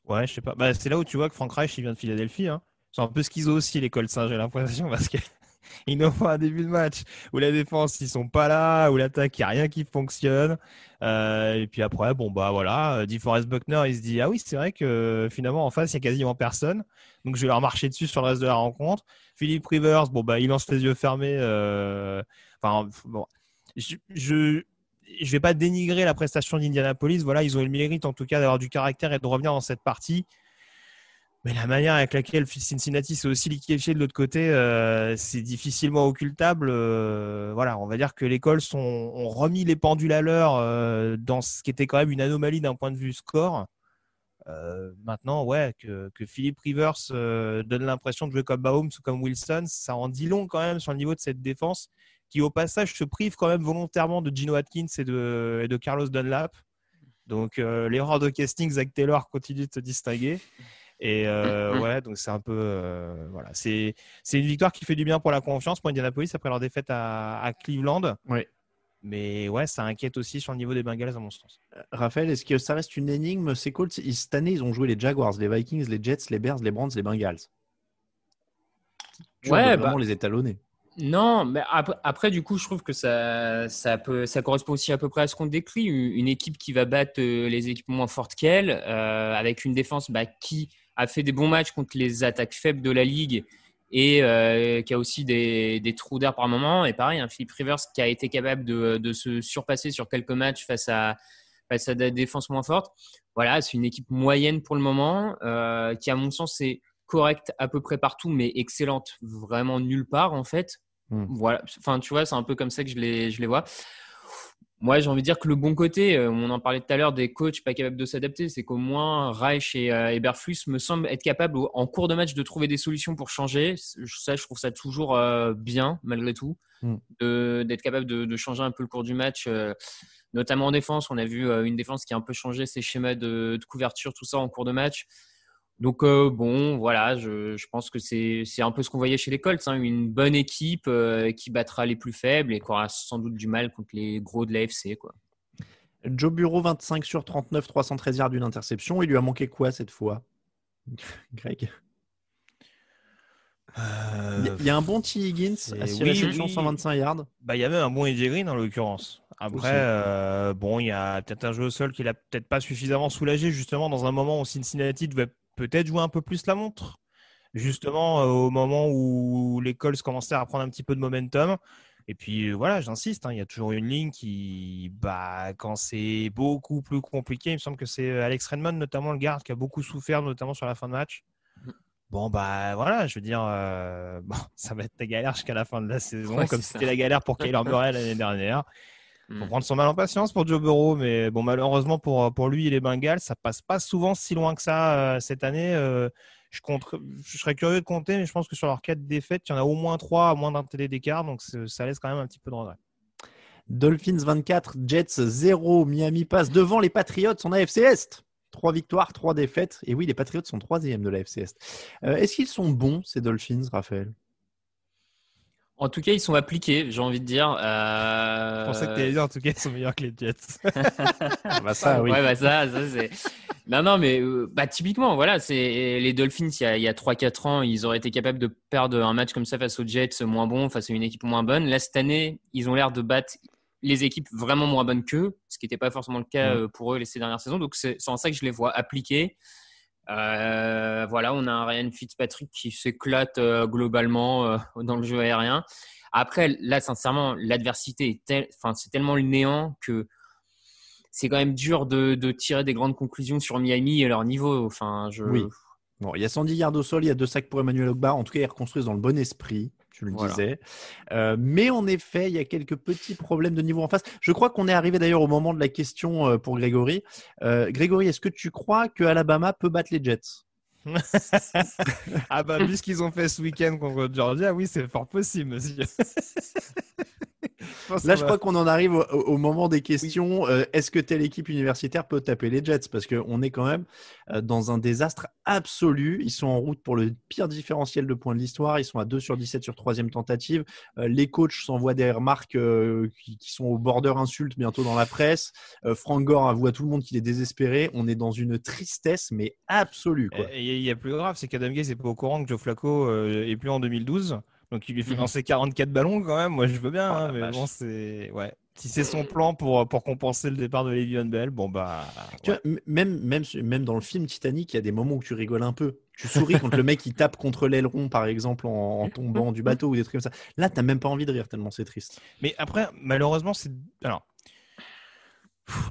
Ouais, je sais pas. C'est là où tu vois que Frank Reich, il vient de Philadelphie. Hein. C'est un peu schizo aussi, les Colts, j'ai l'impression, parce qu'ils nous font un début de match où la défense, ils sont pas là, où l'attaque, il n'y a rien qui fonctionne. Et puis après, DeForest Buckner, il se dit, ah oui, c'est vrai que finalement, en face, il n'y a quasiment personne. Donc, je vais leur marcher dessus sur le reste de la rencontre. Philip Rivers, il lance les yeux fermés. Je vais pas dénigrer la prestation d'Indianapolis. Voilà, ils ont eu le mérite en tout cas d'avoir du caractère et de revenir dans cette partie. Mais la manière avec laquelle Cincinnati s'est aussi liquéfié de l'autre côté, c'est difficilement occultable. On va dire que les Colts ont remis les pendules à l'heure dans ce qui était quand même une anomalie d'un point de vue score. Maintenant, que Philip Rivers donne l'impression de jouer comme Mahomes ou comme Wilson, ça en dit long quand même sur le niveau de cette défense qui au passage se prive quand même volontairement de Geno Atkins et de Carlos Dunlap. Donc l'erreur de casting, Zach Taylor continue de se distinguer. Et donc c'est un peu c'est une victoire qui fait du bien pour la confiance pour Indianapolis après leur défaite à Cleveland.
Oui.
Mais ça inquiète aussi sur le niveau des Bengals à mon sens.
Raphaël, est-ce que ça reste une énigme? Ces Colts, cette année, ils ont joué les Jaguars, les Vikings, les Jets, les Bears, les Browns, les Bengals. Tu vas vraiment les étalonner.
Non, mais après, du coup, je trouve que ça correspond aussi à peu près à ce qu'on décrit. Une équipe qui va battre les équipes moins fortes qu'elle, avec une défense qui a fait des bons matchs contre les attaques faibles de la ligue et qui a aussi des trous d'air par moment. Et pareil, un Philip Rivers qui a été capable de se surpasser sur quelques matchs face à des défenses moins fortes. Voilà, c'est une équipe moyenne pour le moment, qui, à mon sens, est correcte à peu près partout, mais excellente vraiment nulle part, en fait. Voilà. Enfin, tu vois, c'est un peu comme ça que je les vois. Moi, j'ai envie de dire que le bon côté, on en parlait tout à l'heure des coachs pas capables de s'adapter, c'est qu'au moins Reich et Eberflus me semblent être capables en cours de match de trouver des solutions pour changer. Ça, je trouve ça toujours bien, malgré tout, d'être capable de changer un peu le cours du match, notamment en défense. On a vu une défense qui a un peu changé ses schémas de couverture, tout ça en cours de match. Donc bon, voilà, je pense que c'est un peu ce qu'on voyait chez les Colts, hein, une bonne équipe qui battra les plus faibles et qui aura sans doute du mal contre les gros de l'AFC, quoi.
Joe Burrow, 25 sur 39, 313 yards d'une interception. Il lui a manqué quoi cette fois, Greg? Il y a un bon T. Higgins à 6 réceptions, 125 yards.
Il y a même un bon AJ Green en l'occurrence. Après, bon, il y a peut-être un jeu au sol qui l'a peut-être pas suffisamment soulagé, justement, dans un moment où Cincinnati devait peut-être jouer un peu plus la montre. Justement, au moment où les Colts commençaient à prendre un petit peu de momentum. Et puis, voilà, j'insiste, il y a toujours une ligne qui, quand c'est beaucoup plus compliqué, il me semble que c'est Alex Redmond, notamment le garde, qui a beaucoup souffert, notamment sur la fin de match. Bon, voilà, je veux dire, ça va être la galère jusqu'à la fin de la saison, comme c'était la galère pour Kyler Murray l'année dernière. Il faut prendre son mal en patience pour Joe Burrow, mais bon, malheureusement pour lui et les Bengals, ça passe pas souvent si loin que ça cette année. Je serais curieux de compter, mais je pense que sur leurs 4 défaites, il y en a au moins 3 à moins d'un TD d'écart, donc ça laisse quand même un petit peu de regret.
Dolphins 24, Jets 0, Miami passe devant les Patriots en AFC Est. 3 victoires, 3 défaites. Et oui, les Patriots sont 3e de l'AFC Est. Est-ce qu'ils sont bons, ces Dolphins, Raphaël?
En tout cas, ils sont appliqués, j'ai envie de dire.
Je pensais que tu allais dire, en tout cas, ils sont meilleurs que les Jets.
Ça, oui.
Ouais, ça c'est... Non, mais typiquement, voilà, c'est les Dolphins, il y a 3-4 ans, ils auraient été capables de perdre un match comme ça face aux Jets moins bons, face à une équipe moins bonne. Là, cette année, ils ont l'air de battre les équipes vraiment moins bonnes qu'eux, ce qui n'était pas forcément le cas pour eux ces dernières saisons. Donc, c'est en ça que je les vois appliqués. Voilà, on a un Ryan Fitzpatrick qui s'éclate globalement dans le jeu aérien. Après, là, sincèrement, l'adversité c'est tellement le néant que c'est quand même dur de tirer des grandes conclusions sur Miami et leur niveau.
Oui. Bon, il y a 110 yards au sol, il y a 2 sacs pour Emmanuel Ogbah. En tout cas, ils reconstruisent dans le bon esprit. Tu le disais. Mais en effet, il y a quelques petits problèmes de niveau en face. Je crois qu'on est arrivé d'ailleurs au moment de la question pour Grégory. Grégory, est-ce que tu crois que Alabama peut battre les Jets?
Vu ce qu'ils ont fait ce week-end contre Georgia, oui, c'est fort possible, monsieur.
Là, je crois qu'on en arrive au moment des questions. Oui. Est-ce que telle équipe universitaire peut taper les Jets? Parce qu'on est quand même dans un désastre absolu. Ils sont en route pour le pire différentiel de points de l'histoire. Ils sont à 2 sur 17 sur 3e tentative. Les coachs s'envoient des remarques qui sont au border insulte bientôt dans la presse. Frank Gore avoue à tout le monde qu'il est désespéré. On est dans une tristesse, mais absolue, quoi.
Et il y a plus grave, c'est qu'Adam Gaze n'est pas au courant que Joe Flacco est plus en 2012. Donc, il lui fait lancer 44 ballons quand même. Moi, je veux bien, mais bon, c'est... Ouais. Si c'est son plan pour compenser le départ de Le'Veon Bell,
tu vois, même dans le film Titanic, il y a des moments où tu rigoles un peu. Tu souris quand le mec il tape contre l'aileron, par exemple, en tombant du bateau ou des trucs comme ça. Là, t'as même pas envie de rire tellement c'est triste.
Mais après, malheureusement, c'est... Alors,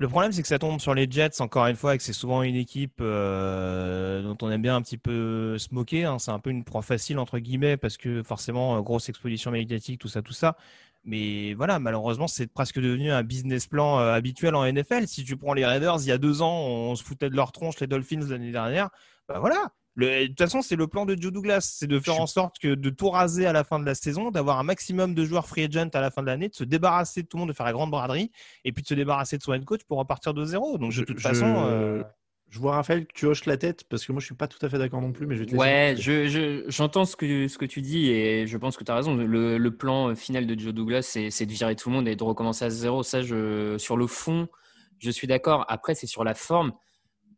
le problème, c'est que ça tombe sur les Jets, encore une fois, et que c'est souvent une équipe dont on aime bien un petit peu se moquer. Hein. C'est un peu une proie facile, entre guillemets, parce que forcément, grosse exposition médiatique, tout ça. Mais voilà, malheureusement, c'est presque devenu un business plan habituel en NFL. Si tu prends les Raiders, il y a 2 ans, on se foutait de leur tronche, les Dolphins l'année dernière. Voilà. De toute façon, c'est le plan de Joe Douglas, c'est de faire en sorte que de tout raser à la fin de la saison, d'avoir un maximum de joueurs free agent à la fin de l'année, de se débarrasser de tout le monde, de faire la grande braderie, et puis de se débarrasser de son head coach pour repartir de zéro. Donc de toute façon,
je vois Raphaël que tu hoches la tête parce que moi je suis pas tout à fait d'accord non plus, mais je vais te
laisser. J'entends ce que tu dis et je pense que tu as raison. Le plan final de Joe Douglas, c'est de virer tout le monde et de recommencer à zéro. Ça, sur le fond, je suis d'accord. Après, c'est sur la forme.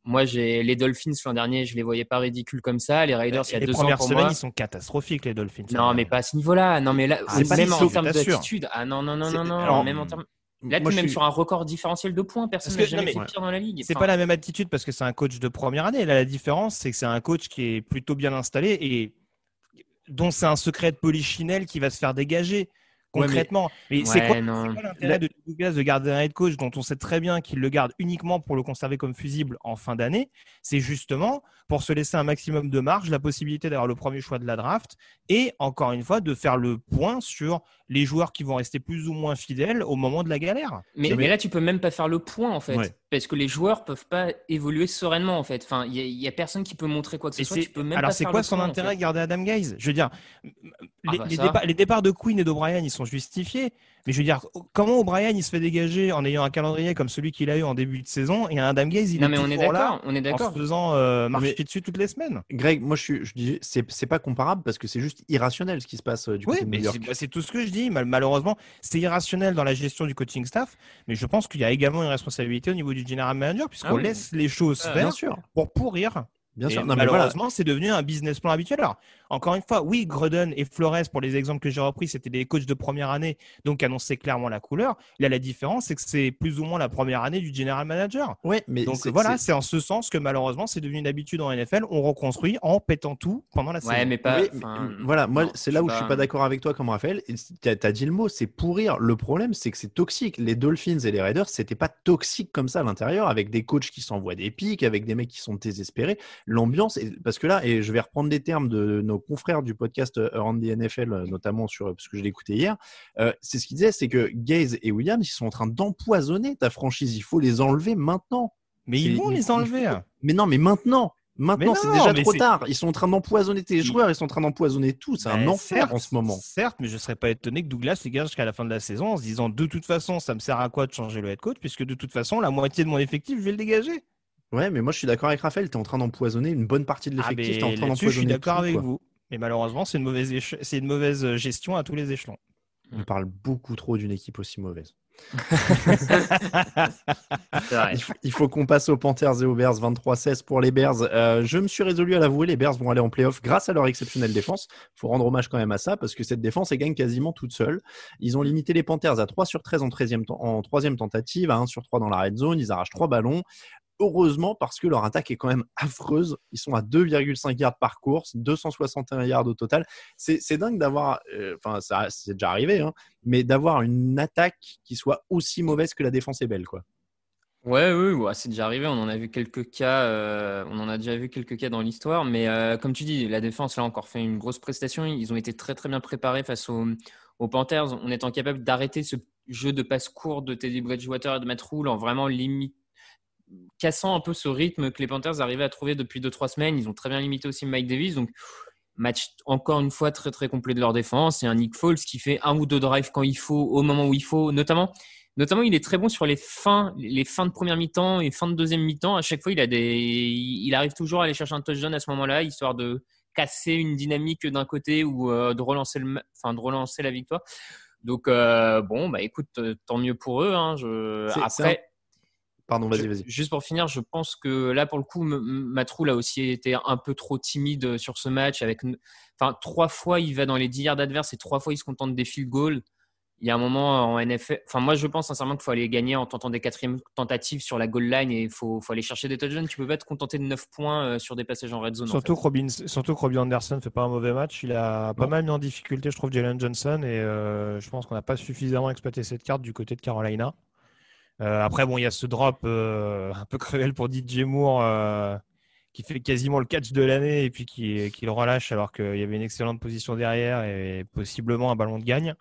Moi, les Dolphins l'an dernier, je les voyais pas ridicules comme ça. Les Raiders, il y a 2 ans pour moi.
Les premières semaines, ils sont catastrophiques, les Dolphins.
Non, mais pas à ce niveau-là. Non, mais là, même en termes d'attitude. Ah non. Alors, même en termes. Là, tu es même sur un record différentiel de points. Personne n'a jamais fait pire dans la ligue.
C'est pas la même attitude parce que c'est un coach de première année. Là, la différence, c'est que c'est un coach qui est plutôt bien installé et dont c'est un secret de polichinelle qui va se faire dégager. concrètement. Mais c'est quoi
non.
l'intérêt de Douglas de garder un head coach dont on sait très bien qu'il le garde uniquement pour le conserver comme fusible en fin d'année? C'est justement pour se laisser un maximum de marge, la possibilité d'avoir le premier choix de la draft et encore une fois de faire le point sur les joueurs qui vont rester plus ou moins fidèles au moment de la galère.
Mais là, tu peux même pas faire le point en fait, parce que les joueurs peuvent pas évoluer sereinement en fait. Enfin, il y a personne qui peut montrer quoi que ce soit. Tu peux même
alors
pas
c'est
faire
quoi
le
son
point,
intérêt
en fait.
de garder Adam Gaze? Je veux dire, les départs de Quinn et d'O'Brien, ils sont justifiés. Mais je veux dire, comment O'Brien il se fait dégager en ayant un calendrier comme celui qu'il a eu en début de saison et un Adam Gaze il est toujours là
on est d'accord.
en se faisant marcher dessus toutes les semaines.
Greg, moi je dis c'est pas comparable parce que c'est juste irrationnel ce qui se passe du côté de New York.
C'est tout ce que je dis. Malheureusement, c'est irrationnel dans la gestion du coaching staff, mais je pense qu'il y a également une responsabilité au niveau du general manager puisqu'on laisse les choses faire pour pourrir.
Bien sûr.
Non, malheureusement, c'est devenu un business plan habituel. Alors, encore une fois, oui, Gruden et Flores, pour les exemples que j'ai repris, c'était des coachs de première année, donc annonçaient clairement la couleur. Là, la différence, c'est que c'est plus ou moins la première année du general manager.
Ouais, mais
donc c'est en ce sens que malheureusement, c'est devenu une habitude en NFL. On reconstruit en pétant tout pendant la saison.
Ouais, mais pas.
Voilà, moi, c'est là où je suis pas d'accord avec toi, comme Raphaël. Tu as dit le mot, c'est pourrir. Le problème, c'est que c'est toxique. Les Dolphins et les Raiders, c'était pas toxique comme ça à l'intérieur, avec des coachs qui s'envoient des pics, avec des mecs qui sont désespérés. L'ambiance, parce que là, et je vais reprendre des termes de nos confrères du podcast Around the NFL, notamment parce que je l'ai écouté hier, c'est ce qu'ils disaient, c'est que Gaze et Williams, ils sont en train d'empoisonner ta franchise. Il faut les enlever maintenant.
Mais ils vont les enlever.
Mais non, mais maintenant. Maintenant, c'est déjà trop tard. Ils sont en train d'empoisonner tes joueurs, ils sont en train d'empoisonner tout. C'est un enfer en ce moment.
Certes, mais je ne serais pas étonné que Douglas les garde jusqu'à la fin de la saison en se disant de toute façon, ça me sert à quoi de changer le head coach puisque de toute façon, la moitié de mon effectif, je vais le dégager.
Ouais, mais moi je suis d'accord avec Raphaël. Tu es en train d'empoisonner une bonne partie de l'effectif. T'es en train d'empoisonner.
Je suis d'accord avec vous. Mais malheureusement, c'est une mauvaise gestion à tous les échelons.
On parle beaucoup trop d'une équipe aussi mauvaise. Il faut qu'on passe aux Panthers et aux Bears. 23-16 pour les Bears. Je me suis résolu à l'avouer, les Bears vont aller en playoff grâce à leur exceptionnelle défense. Il faut rendre hommage quand même à ça parce que cette défense elle gagne quasiment toute seule. Ils ont limité les Panthers à 3 sur 13 en troisième tentative, à 1 sur 3 dans la red zone. Ils arrachent 3 ballons. Heureusement, parce que leur attaque est quand même affreuse. Ils sont à 2,5 yards par course, 261 yards au total. C'est dingue d'avoir, ça c'est déjà arrivé, hein, mais d'avoir une attaque qui soit aussi mauvaise que la défense est belle, quoi.
Ouais, c'est déjà arrivé. On en a vu quelques cas. On en a déjà vu quelques cas dans l'histoire. Mais comme tu dis, la défense là a encore fait une grosse prestation. Ils ont été très très bien préparés face aux Panthers, en étant capables d'arrêter ce jeu de passe court de Teddy Bridgewater et de Matt Rhule en vraiment cassant un peu ce rythme que les Panthers arrivaient à trouver depuis 2-3 semaines. Ils ont très bien limité aussi Mike Davis. Donc, match encore une fois très très complet de leur défense. Et un Nick Foles qui fait 1 ou 2 drives quand il faut, au moment où il faut. Notamment, il est très bon sur les fins de première mi-temps et fin de deuxième mi-temps. À chaque fois, il arrive toujours à aller chercher un touchdown à ce moment-là, histoire de casser une dynamique d'un côté ou de relancer la victoire. Donc, écoute, tant mieux pour eux. Hein.
Pardon, vas-y.
Juste pour finir, je pense que là, pour le coup, Matt Rhule a aussi été un peu trop timide sur ce match. 3 fois, il va dans les 10 yards adverses et 3 fois, il se contente des field goals. Il y a un moment en NFL. Moi, je pense sincèrement qu'il faut aller gagner en tentant des 4e tentatives sur la goal line et il faut aller chercher des touchdowns. Tu peux pas te contenter de 9 points sur des passages en red zone.
Surtout que Robbie Anderson fait pas un mauvais match. Il a pas mal mis en difficulté, je trouve, Jalen Johnson. Et je pense qu'on n'a pas suffisamment exploité cette carte du côté de Carolina. Après, il y a ce drop un peu cruel pour DJ Moore qui fait quasiment le catch de l'année et puis qui le relâche alors qu'il y avait une excellente position derrière et possiblement un ballon de gagne.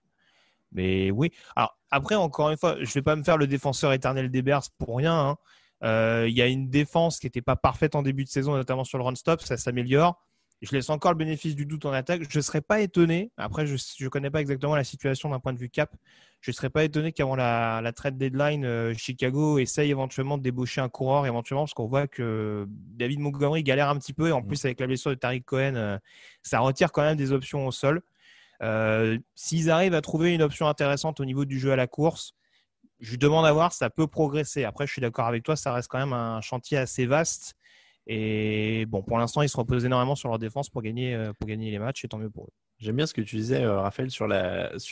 Mais oui. Alors, après, encore une fois, je ne vais pas me faire le défenseur éternel des Bears pour rien. Hein. Il y a une défense qui n'était pas parfaite en début de saison, notamment sur le run-stop. Ça s'améliore. Je laisse encore le bénéfice du doute en attaque. Je ne serais pas étonné. Après, je ne connais pas exactement la situation d'un point de vue cap. Je ne serais pas étonné qu'avant la trade deadline, Chicago essaye éventuellement de débaucher un coureur, éventuellement, parce qu'on voit que David Montgomery galère un petit peu. Et en plus, avec la blessure de Tariq Cohen, ça retire quand même des options au sol. S'ils arrivent à trouver une option intéressante au niveau du jeu à la course, je demande à voir, ça peut progresser. Après, je suis d'accord avec toi, ça reste quand même un chantier assez vaste. Et bon, pour l'instant, ils se reposent énormément sur leur défense pour gagner les matchs, et tant mieux pour eux.
J'aime bien ce que tu disais, Raphaël, sur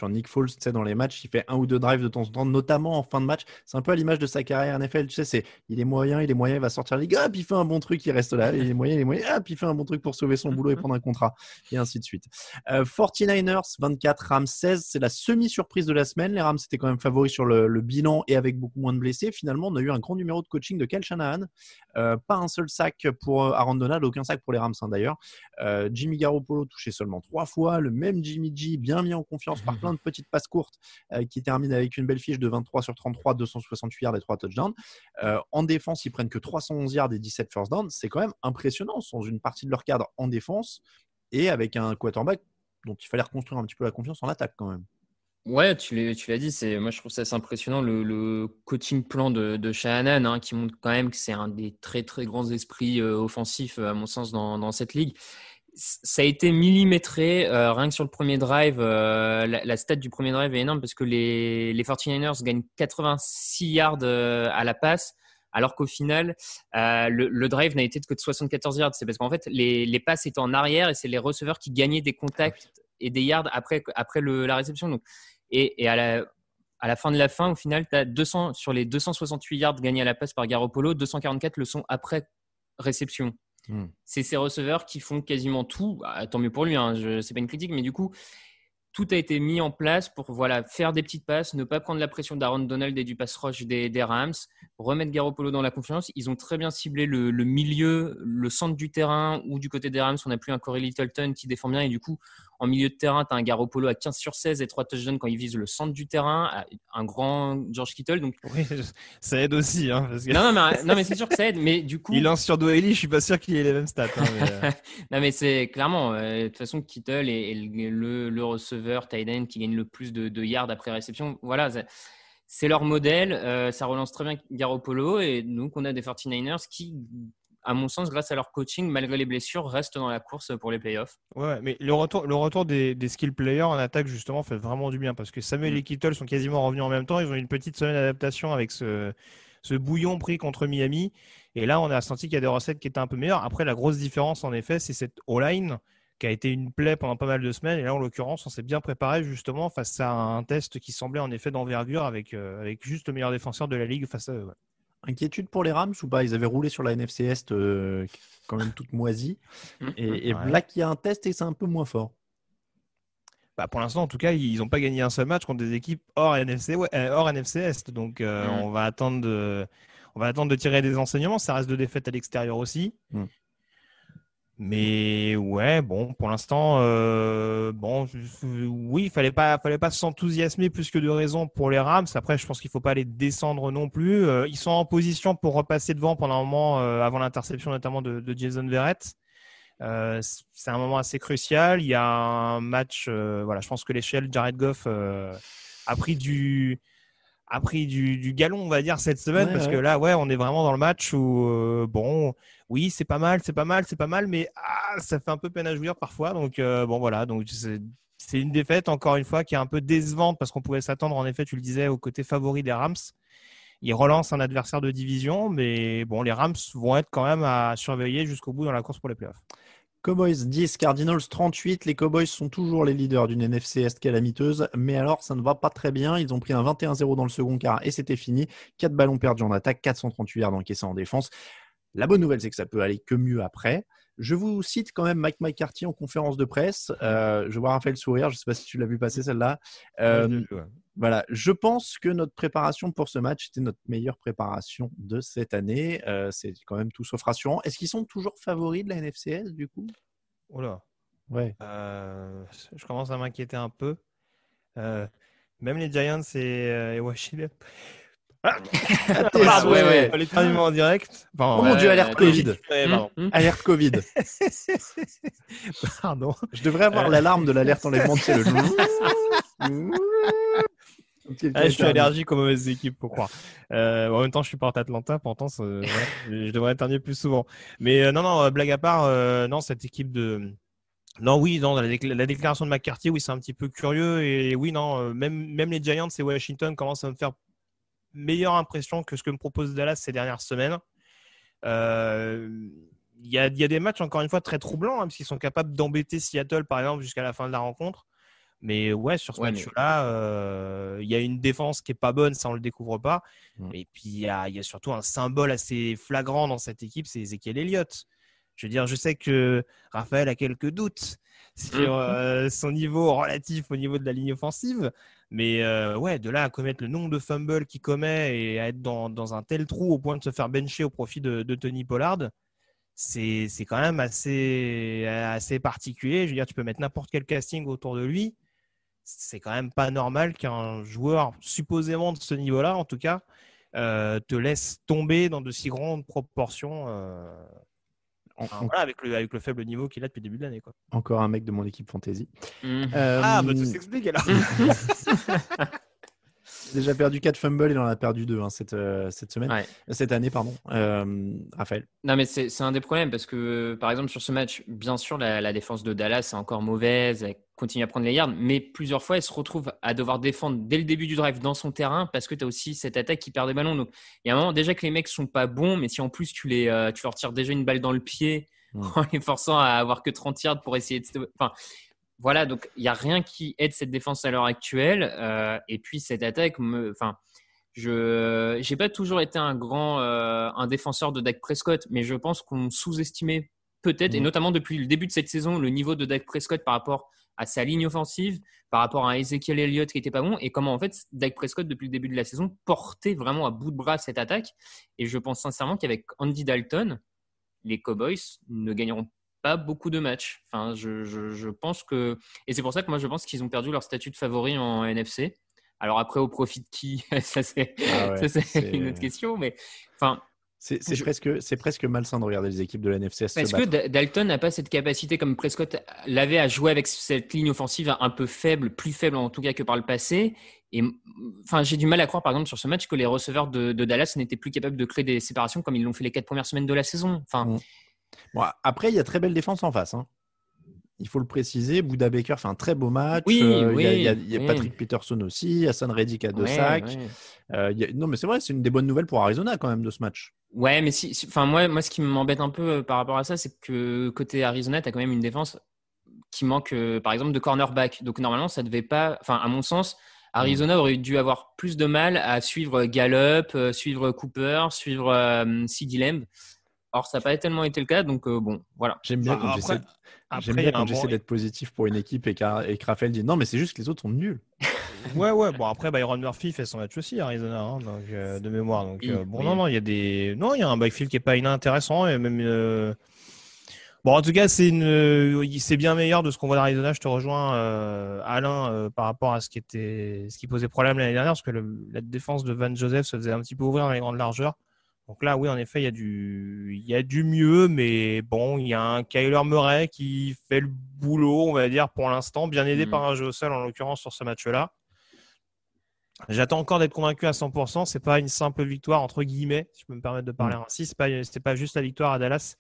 Nick Foles, tu sais, dans les matchs, il fait 1 ou 2 drives de temps en temps, notamment en fin de match. C'est un peu à l'image de sa carrière NFL, tu sais, il est moyen, il va sortir la ligue, hop, il fait un bon truc, il reste là, il est moyen, hop, il fait un bon truc pour sauver son boulot et prendre un contrat, et ainsi de suite. 49ers, 24, Rams 16, c'est la semi-surprise de la semaine. Les Rams étaient quand même favoris sur le bilan et avec beaucoup moins de blessés. Finalement, on a eu un grand numéro de coaching de Kyle Shanahan. Pas un seul sac pour Aaron Donald, aucun sac pour les Rams d'ailleurs. Jimmy Garoppolo touché seulement 3 fois, le même Jimmy G bien mis en confiance par plein de petites passes courtes qui terminent avec une belle fiche de 23 sur 33, 268 yards et 3 touchdowns. En défense, ils prennent que 311 yards et 17 first downs. C'est quand même impressionnant sans une partie de leur cadre en défense et avec un quarterback dont il fallait reconstruire un petit peu la confiance en attaque quand même.
Ouais, tu l'as dit, moi je trouve ça assez impressionnant le coaching plan de Shanahan, qui montre quand même que c'est un des très très grands esprits offensifs à mon sens dans cette ligue. Ça a été millimétré, rien que sur le premier drive, la stat du premier drive est énorme parce que les 49ers gagnent 86 yards à la passe, alors qu'au final, le drive n'a été que de 74 yards. C'est parce qu'en fait, les passes étaient en arrière et c'est les receveurs qui gagnaient des contacts et des yards après la réception. Donc, et à la fin de la fin, au final, tu as 200 sur les 268 yards gagnés à la passe par Garoppolo, 244 le sont après réception. C'est ces receveurs qui font quasiment tout. Tant mieux pour lui, c'est pas une critique, mais du coup, tout a été mis en place pour faire des petites passes, ne pas prendre la pression d'Aaron Donald et du pass rush des Rams, remettre Garoppolo dans la confiance. Ils ont très bien ciblé le milieu, le centre du terrain, ou du côté des Rams, on n'a plus un Corey Littleton qui défend bien, et du coup, en milieu de terrain, tu as un Garoppolo à 15 sur 16 et 3 touchdowns quand il vise le centre du terrain, un grand George Kittle. Donc...
Oui, ça aide aussi. Parce que...
non, mais c'est sûr que ça aide. Mais du coup...
Il lance sur Doheny, je suis pas sûr qu'il ait les mêmes stats.
Non, mais c'est clairement, de toute façon, Kittle est le receveur tight end qui gagne le plus de yards après réception. Voilà, c'est leur modèle. Ça relance très bien Garoppolo. Et donc, on a des 49ers qui, à mon sens, grâce à leur coaching, malgré les blessures, restent dans la course pour les playoffs.
Ouais, mais le retour des skill players en attaque, justement, fait vraiment du bien parce que Samuel et Kittle sont quasiment revenus en même temps. Ils ont eu une petite semaine d'adaptation avec ce bouillon pris contre Miami. Et là, on a senti qu'il y a des recettes qui étaient un peu meilleures. Après, la grosse différence, en effet, c'est cette O-line qui a été une plaie pendant pas mal de semaines. Et là, en l'occurrence, on s'est bien préparé justement face à un test qui semblait en effet d'envergure avec juste le meilleur défenseur de la ligue face à eux. Ouais.
Inquiétude pour les Rams ou pas? Ils avaient roulé sur la NFC Est quand même toute moisie. Et là, qu'il y a un test et c'est un peu moins fort.
Bah pour l'instant, en tout cas, ils n'ont pas gagné un seul match contre des équipes hors NFC Est. Donc, on va attendre de tirer des enseignements. Ça reste de défaites à l'extérieur aussi. Mais ouais, bon, pour l'instant, oui, il fallait pas s'enthousiasmer plus que de raison pour les Rams. Après, je pense qu'il faut pas les descendre non plus. Ils sont en position pour repasser devant pendant un moment avant l'interception notamment de Jason Verrett. C'est un moment assez crucial. Il y a un match, je pense que l'échelle Jared Goff a pris du galon, on va dire, cette semaine, parce que là, on est vraiment dans le match où, oui, c'est pas mal, mais ça fait un peu peine à jouir parfois. Donc, donc c'est une défaite, encore une fois, qui est un peu décevante, parce qu'on pouvait s'attendre, en effet, tu le disais, au côté favori des Rams. Ils relancent un adversaire de division, mais bon, les Rams vont être quand même à surveiller jusqu'au bout dans la course pour les playoffs.
Cowboys 10, Cardinals 38. Les Cowboys sont toujours les leaders d'une NFC Est calamiteuse, mais alors ça ne va pas très bien. Ils ont pris un 21-0 dans le second quart et c'était fini. 4 ballons perdus en attaque, 438 yards encaissés en défense. La bonne nouvelle, c'est que ça peut aller que mieux après. Je vous cite quand même Mike McCarthy en conférence de presse. Je vois Raphaël sourire, je ne sais pas si tu l'as vu passer celle-là. Voilà, je pense que notre préparation pour ce match était notre meilleure préparation de cette année. C'est quand même tout sauf rassurant. Est-ce qu'ils sont toujours favoris de la NFCS du coup?
Oh là.
Ouais.
Je commence à m'inquiéter un peu. Même les Giants et Washington. L'éternuement en direct.
Oh mon Dieu, alerte Covid. Alerte Covid.
Pardon.
Je devrais avoir l'alarme de l'alerte enlèvement de ciel.
Je suis allergique aux mauvaises équipes, pour croire. En même temps, je suis porte Atlanta, pourtant, je devrais éternuer plus souvent. Mais non, blague à part, non, cette équipe de. Non, oui, non, la déclaration de McCarthy, oui, c'est un petit peu curieux. Et oui, non, même les Giants et Washington commencent à me faire meilleure impression que ce que me propose Dallas ces dernières semaines. Il il y a des matchs, encore une fois, très troublants, parce qu'ils sont capables d'embêter Seattle, par exemple, jusqu'à la fin de la rencontre. Mais ouais, sur ce match-là, il y a une défense qui n'est pas bonne, ça on ne le découvre pas. Et puis, il y a surtout un symbole assez flagrant dans cette équipe, c'est Ezekiel Elliott. Je veux dire, je sais que Raphaël a quelques doutes sur son niveau relatif au niveau de la ligne offensive. Mais de là à commettre le nombre de fumbles qu'il commet et à être dans un tel trou au point de se faire bencher au profit de Tony Pollard, c'est quand même assez particulier. Je veux dire, tu peux mettre n'importe quel casting autour de lui. C'est quand même pas normal qu'un joueur supposément de ce niveau-là, en tout cas, te laisse tomber dans de si grandes proportions avec le faible niveau qu'il a depuis le début de l'année, quoi.
Encore un mec de mon équipe fantasy.
Tout s'explique alors.
Déjà perdu 4 fumbles, il en a perdu 2 cette semaine.
Ouais.
Cette année, pardon. Raphaël.
Non, mais c'est un des problèmes parce que, par exemple, sur ce match, bien sûr, la défense de Dallas est encore mauvaise, elle continue à prendre les yards, mais plusieurs fois, elle se retrouve à devoir défendre dès le début du drive dans son terrain parce que tu as aussi cette attaque qui perd des ballons. Donc, il y a un moment déjà que les mecs sont pas bons, mais si en plus tu leur tires déjà une balle dans le pied en les forçant à avoir que 30 yards pour essayer de... Enfin, voilà, donc il n'y a rien qui aide cette défense à l'heure actuelle. Et puis cette attaque, je n'ai pas toujours été un défenseur de Dak Prescott, mais je pense qu'on sous-estimait peut-être, et notamment depuis le début de cette saison, le niveau de Dak Prescott par rapport à sa ligne offensive, par rapport à Ezekiel Elliott qui n'était pas bon, et comment en fait Dak Prescott, depuis le début de la saison, portait vraiment à bout de bras cette attaque. Et je pense sincèrement qu'avec Andy Dalton, les Cowboys ne gagneront pas beaucoup de matchs. Enfin, je pense que... Et c'est pour ça que moi, je pense qu'ils ont perdu leur statut de favori en NFC. Alors après, au profit de qui? Ça, c'est une autre question. Mais enfin...
C'est presque malsain de regarder les équipes de la NFC se
Parce
battre.
que Dalton n'a pas cette capacité, comme Prescott l'avait, à jouer avec cette ligne offensive un peu faible, plus faible en tout cas que par le passé. Et enfin, j'ai du mal à croire, par exemple, sur ce match, que les receveurs de Dallas n'étaient plus capables de créer des séparations comme ils l'ont fait les 4 premières semaines de la saison. Enfin...
Bon, après, il y a très belle défense en face. Il faut le préciser. Buda Baker fait un très beau match.
Oui,
il y a Patrick Peterson aussi. Hassan Reddick a 2 sacs. Non, mais c'est vrai, c'est une des bonnes nouvelles pour Arizona quand même de ce match.
Ouais, mais moi, ce qui m'embête un peu par rapport à ça, c'est que côté Arizona, tu as quand même une défense qui manque, par exemple, de cornerback. Donc normalement, ça devait pas. Enfin, à mon sens, Arizona aurait dû avoir plus de mal à suivre Gallup, suivre Cooper, suivre CeeDee Lamb. Or, ça n'a pas tellement été le cas, donc bon, voilà.
J'aime bien quand j'essaie d'être positif pour une équipe et que Raphaël dit non, mais c'est juste que les autres sont nuls.
Ouais. Bon, après, Byron Murphy fait son match aussi à Arizona, donc, de mémoire. Donc, non, il y a un backfield qui est pas inintéressant et même. Bon, en tout cas, c'est bien meilleur de ce qu'on voit d'Arizona. Je te rejoins, Alain, par rapport à ce qui posait problème l'année dernière, parce que la défense de Van Joseph se faisait un petit peu ouvrir dans les grandes largeurs. Donc là, oui, en effet, il y a du mieux, mais bon, il y a un Kyler Murray qui fait le boulot, on va dire, pour l'instant, bien aidé par un jeu au sol, en l'occurrence, sur ce match-là. J'attends encore d'être convaincu à 100%. C'est pas une simple victoire, entre guillemets, si je peux me permettre de parler ainsi. C'était pas juste la victoire à Dallas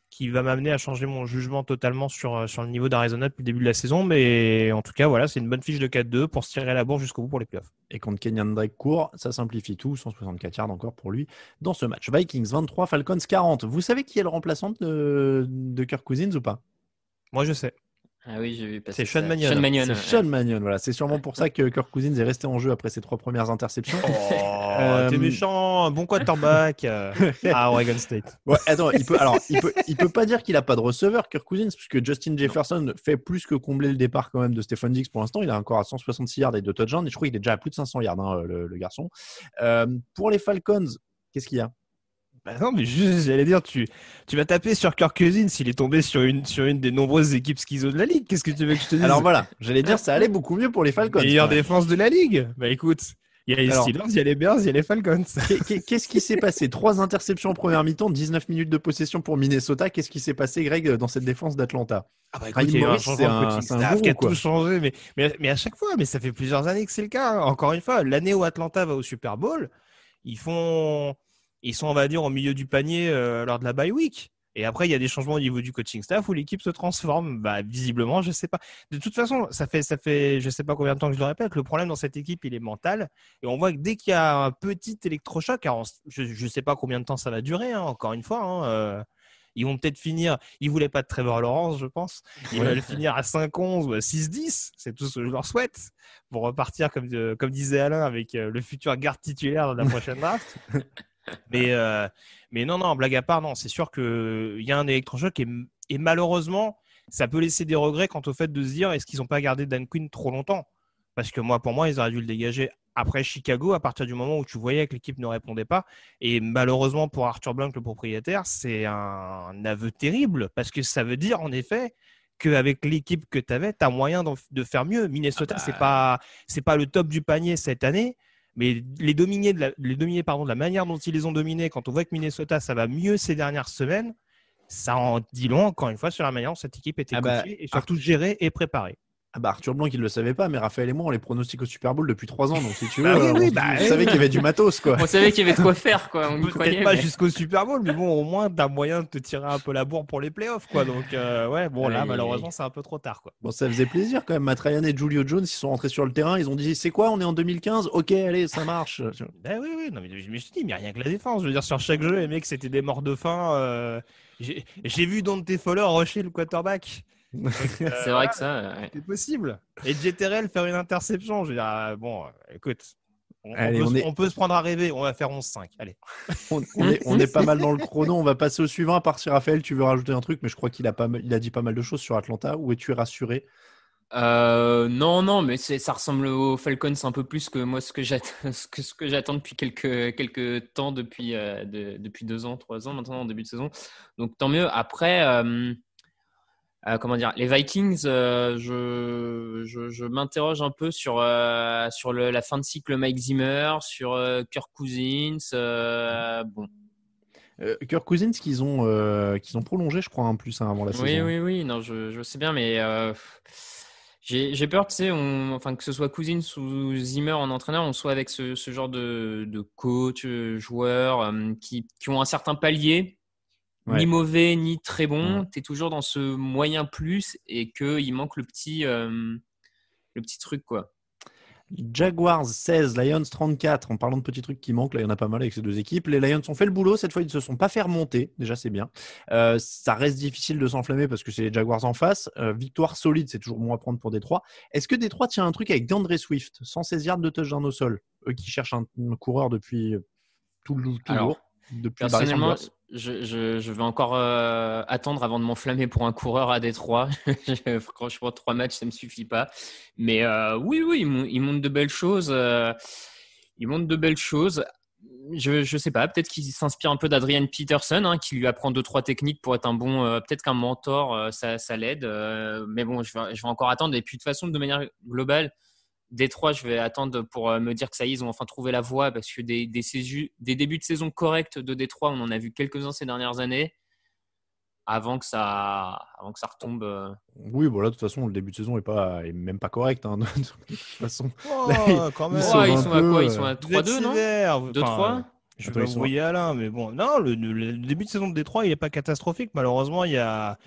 qui va m'amener à changer mon jugement totalement sur le niveau d'Arizona depuis le début de la saison. Mais en tout cas, voilà, c'est une bonne fiche de 4-2 pour se tirer la bourre jusqu'au bout pour les playoffs.
Et contre Kenyan Drake court, ça simplifie tout. 164 yards encore pour lui dans ce match. Vikings 23, Falcons 40. Vous savez qui est le remplaçant de Kirk Cousins ou pas?
Moi, je sais.
Ah oui, j'ai vu passer
c'est Sean
ça.
Mannion.
C'est Sean Mannion, voilà. C'est sûrement pour ça que Kirk Cousins est resté en jeu après ses 3 premières interceptions.
T'es méchant, bon quarterback à Oregon State.
Ouais, attends, il peut pas dire qu'il a pas de receveur, Kirk Cousins, puisque Justin Jefferson fait plus que combler le départ quand même de Stephon Diggs pour l'instant. Il est encore à 166 yards et 2 touchdowns, et je crois qu'il est déjà à plus de 500 yards, le garçon. Pour les Falcons, qu'est-ce qu'il y a?
Bah non, mais juste, j'allais dire, tu vas taper sur Kirk Cousins s'il est tombé sur une des nombreuses équipes schizo de la ligue. Qu'est-ce que tu veux que je te dise?
Alors voilà, j'allais dire, ça allait beaucoup mieux pour les Falcons.
Meilleure défense de la ligue. Bah écoute, il y a les Steelers, il y a les Bears, il y a les Falcons.
Qu'est-ce qui s'est passé? 3 interceptions en première mi-temps, 19 minutes de possession pour Minnesota. Qu'est-ce qui s'est passé, Greg, dans cette défense d'Atlanta?
Ah bah écoute, il y a eu un changement de coaching staff qui a tout changé. Mais à chaque fois, mais ça fait plusieurs années que c'est le cas. Encore une fois, l'année où Atlanta va au Super Bowl, ils sont, on va dire, au milieu du panier lors de la bye week. Et après, il y a des changements au niveau du coaching staff où l'équipe se transforme. Bah, visiblement, je sais pas. De toute façon, ça fait, je sais pas combien de temps que je le répète. Le problème dans cette équipe, il est mental. Et on voit que dès qu'il y a un petit électrochoc, alors je sais pas combien de temps ça va durer, encore une fois, Ils vont peut-être finir, ils voulaient pas de Trevor Lawrence, je pense. Ils veulent finir à 5-11 ou à 6-10. C'est tout ce que je leur souhaite pour repartir, comme disait Alain, avec le futur garde titulaire dans la prochaine draft. Mais non, blague à part, non, c'est sûr qu'il y a un électrochoc et malheureusement, ça peut laisser des regrets quant au fait de se dire est-ce qu'ils n'ont pas gardé Dan Quinn trop longtemps? Parce que pour moi, ils auraient dû le dégager après Chicago, à partir du moment où tu voyais que l'équipe ne répondait pas. Et malheureusement, pour Arthur Blank, le propriétaire, c'est un aveu terrible. Parce que ça veut dire, en effet, qu'avec l'équipe que tu avais, tu as moyen de faire mieux. Minnesota, c'est pas le top du panier cette année. Mais les dominer de la manière dont ils les ont dominés, quand on voit que Minnesota, ça va mieux ces dernières semaines, ça en dit long, encore une fois, sur la manière dont cette équipe était coachée et surtout gérée et préparée.
Arthur Blanc, il ne le savait pas, mais Raphaël et moi, on les pronostique au Super Bowl depuis 3 ans. Donc, si tu veux, on savait qu'il y avait du matos, quoi.
On savait qu'il y avait de quoi faire, quoi. On y
Peut-être
croyait,
pas
mais...
jusqu'au Super Bowl, mais bon, au moins, tu as moyen de te tirer un peu la bourre pour les playoffs, quoi. Donc, là, malheureusement, c'est un peu trop tard, quoi.
Bon, ça faisait plaisir quand même. Matt Ryan et Julio Jones, ils sont rentrés sur le terrain. Ils ont dit, c'est quoi, on est en 2015? Ok, allez, ça marche.
Oui. Non, mais je me suis dit, mais rien que la défense. Je veux dire, sur chaque jeu, les mecs, c'était des morts de faim. J'ai vu Dante Fowler rusher le quarterback. Donc,
c'est vrai que ça. Ouais.
C'est possible. Et JTRL faire une interception. Je veux dire, écoute, on peut se prendre à rêver. On va faire 11-5. Allez.
On est pas mal dans le chrono. On va passer au suivant. À part si Raphaël, tu veux rajouter un truc, mais je crois qu'il a dit pas mal de choses sur Atlanta. Où es-tu rassuré?
Non, mais ça ressemble aux Falcons un peu plus que moi ce que j'attends depuis quelques temps, depuis 2 ans, 3 ans maintenant en début de saison. Donc tant mieux. Après. Comment dire, les Vikings, je m'interroge un peu sur la fin de cycle Mike Zimmer, sur Kirk Cousins. Bon.
Kirk Cousins qu'ils ont prolongé, je crois, en plus avant la saison.
Oui. Non, je sais bien, mais j'ai peur, tu sais, que ce soit Cousins ou Zimmer en entraîneur, on soit avec ce genre de coach, joueurs qui ont un certain palier. Ouais. Ni mauvais, ni très bon. Ouais. Tu es toujours dans ce moyen plus et qu'il manque le petit truc, quoi.
Jaguars 16, Lions 34. En parlant de petits trucs qui manquent, là, il y en a pas mal avec ces deux équipes. Les Lions ont fait le boulot. Cette fois, ils ne se sont pas fait remonter. Déjà, c'est bien. Ça reste difficile de s'enflammer parce que c'est les Jaguars en face. Victoire solide, c'est toujours bon à prendre pour Détroit. Est-ce que Détroit tient un truc avec DeAndre Swift, 116 yards de touchdown au sol, eux qui cherchent un coureur depuis toujours depuis
personnellement, je vais encore attendre avant de m'enflammer pour un coureur à Détroit. Franchement, 3 matchs, ça ne me suffit pas. Mais oui, ils montrent de belles choses. Ils montrent de belles choses. Je sais pas, peut-être qu'il s'inspire un peu d'Adrian Peterson, qui lui apprend 2-3 techniques pour être un bon, peut-être qu'un mentor, ça l'aide. Mais bon, je vais encore attendre. Et puis de toute façon, de manière globale, Détroit, je vais attendre pour me dire que ça y est, ils ont enfin trouvé la voie parce que des débuts de saison corrects de Détroit, on en a vu quelques-uns ces dernières années avant que ça retombe.
Oui, bon là, de toute façon, le début de saison est même pas correct. De toute façon,
quand même.
Ils sont à quoi? Ils sont à 3-2, non?
2-3 Je vais envoyer Alain, mais bon. Non, le début de saison de Détroit, il n'est pas catastrophique. Malheureusement, ils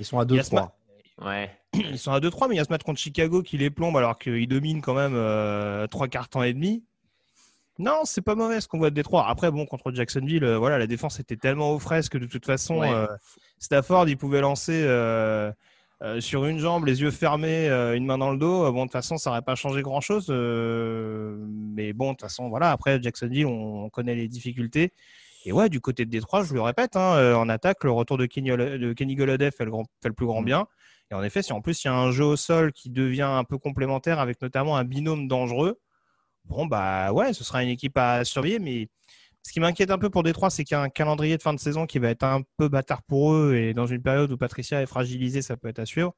sont à
2-3.
Ouais.
Ils sont à 2-3, mais il y a ce match contre Chicago qui les plombe alors qu'ils dominent quand même 3 quarts temps et demi. Non, c'est pas mauvais ce qu'on voit de Détroit. Après, bon, contre Jacksonville, la défense était tellement aux fraises que de toute façon, Stafford, il pouvait lancer sur une jambe, les yeux fermés, une main dans le dos. Bon, de toute façon, ça n'aurait pas changé grand-chose. Mais bon, de toute façon, voilà. Après, Jacksonville, on connaît les difficultés. Et ouais, du côté de Détroit, je le répète, en attaque, le retour de Kenny Golladay fait le plus grand bien. Et en effet, si en plus il y a un jeu au sol qui devient un peu complémentaire avec notamment un binôme dangereux, bon bah ouais, ce sera une équipe à surveiller. Mais ce qui m'inquiète un peu pour Détroit, c'est qu'il y a un calendrier de fin de saison qui va être un peu bâtard pour eux et dans une période où Patricia est fragilisée, ça peut être à suivre.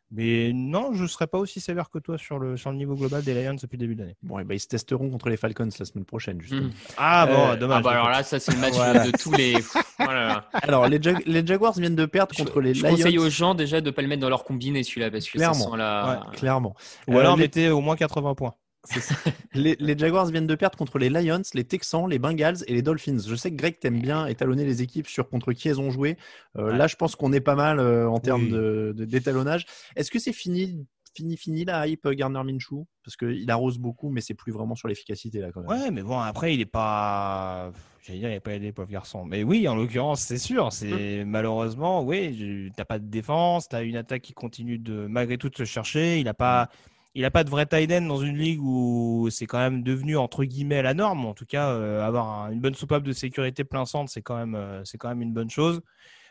Mais non, je ne serai pas aussi sévère que toi sur le niveau global des Lions depuis le début d'année.
Bon, et ils se testeront contre les Falcons la semaine prochaine, justement.
Ah bon, dommage.
Alors là, ça c'est le match de tous les... Voilà.
Alors, les Jaguars viennent de perdre contre les Lions.
Je conseille aux gens déjà de ne pas le mettre dans leur combiné, celui-là, parce que
clairement.
Ça sent la...
clairement.
Ou alors mettez au moins 80 points.
C'est ça. Les Jaguars viennent de perdre contre les Lions, les Texans, les Bengals et les Dolphins. Je sais que Greg t'aime bien étalonner les équipes sur contre qui elles ont joué. Là, je pense qu'on est pas mal en termes d'étalonnage. Est-ce que c'est fini fini la hype Gardner Minshew parce qu'il arrose beaucoup, mais c'est plus vraiment sur l'efficacité là quand même.
Ouais, mais bon, après, il n'est pas. J'allais dire, il n'est pas aidé, pauvre garçon. Mais oui, en l'occurrence, c'est sûr. C'est malheureusement, oui, t'as pas de défense, t'as une attaque qui continue malgré tout de se chercher. Il n'a pas de vrai tight end dans une ligue où c'est quand même devenu entre guillemets la norme. En tout cas, avoir une bonne soupape de sécurité plein centre, c'est quand même une bonne chose.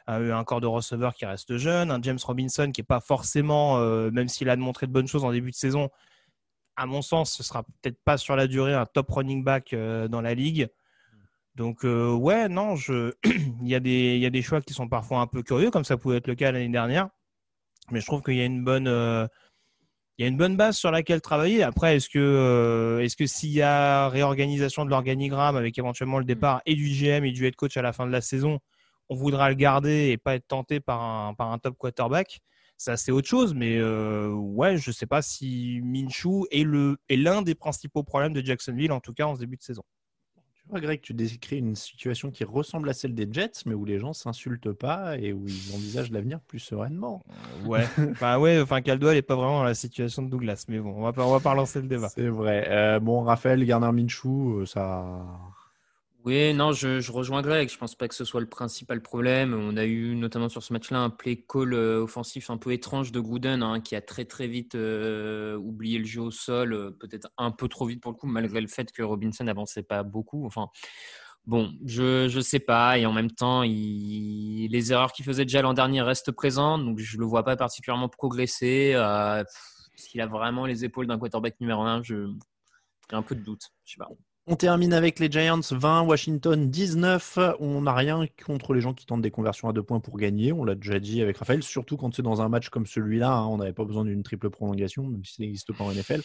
Un corps de receveur qui reste jeune, un James Robinson qui n'est pas forcément, même s'il a montré de bonnes choses en début de saison, à mon sens, ce sera peut-être pas sur la durée un top running back dans la ligue. Donc, ouais, non, il y a des choix qui sont parfois un peu curieux, comme ça pouvait être le cas l'année dernière. Mais je trouve qu'il y a une bonne base sur laquelle travailler. Après, est-ce que s'il y a réorganisation de l'organigramme avec éventuellement le départ et du GM et du head coach à la fin de la saison, on voudra le garder et pas être tenté par un top quarterback, ça c'est autre chose. Mais ouais, je sais pas si Minshew est l'un des principaux problèmes de Jacksonville, en tout cas en ce début de saison.
Tu vois, Greg, tu décris une situation qui ressemble à celle des Jets, mais où les gens s'insultent pas et où ils envisagent l'avenir plus sereinement.
Ouais. Caldwell n'est pas vraiment dans la situation de Douglas, mais bon, on va pas relancer le débat.
C'est vrai. Bon, Raphaël, Gardner Minshew, ça.
Oui, non, je rejoins Greg. Je pense pas que ce soit le principal problème. On a eu notamment sur ce match-là un play call offensif un peu étrange de Gruden, qui a très très vite oublié le jeu au sol, peut-être un peu trop vite pour le coup, malgré le fait que Robinson n'avançait pas beaucoup. Enfin, bon, je sais pas. Et en même temps, les erreurs qu'il faisait déjà l'an dernier restent présentes, donc je le vois pas particulièrement progresser. Est-ce qu'il a vraiment les épaules d'un quarterback numéro 1 ? J'ai un peu de doute. Je sais pas.
On termine avec les Giants 20, Washington 19. On n'a rien contre les gens qui tentent des conversions à 2 points pour gagner. On l'a déjà dit avec Raphaël, surtout quand c'est dans un match comme celui-là. On n'avait pas besoin d'une triple prolongation, même si ça n'existe pas en NFL.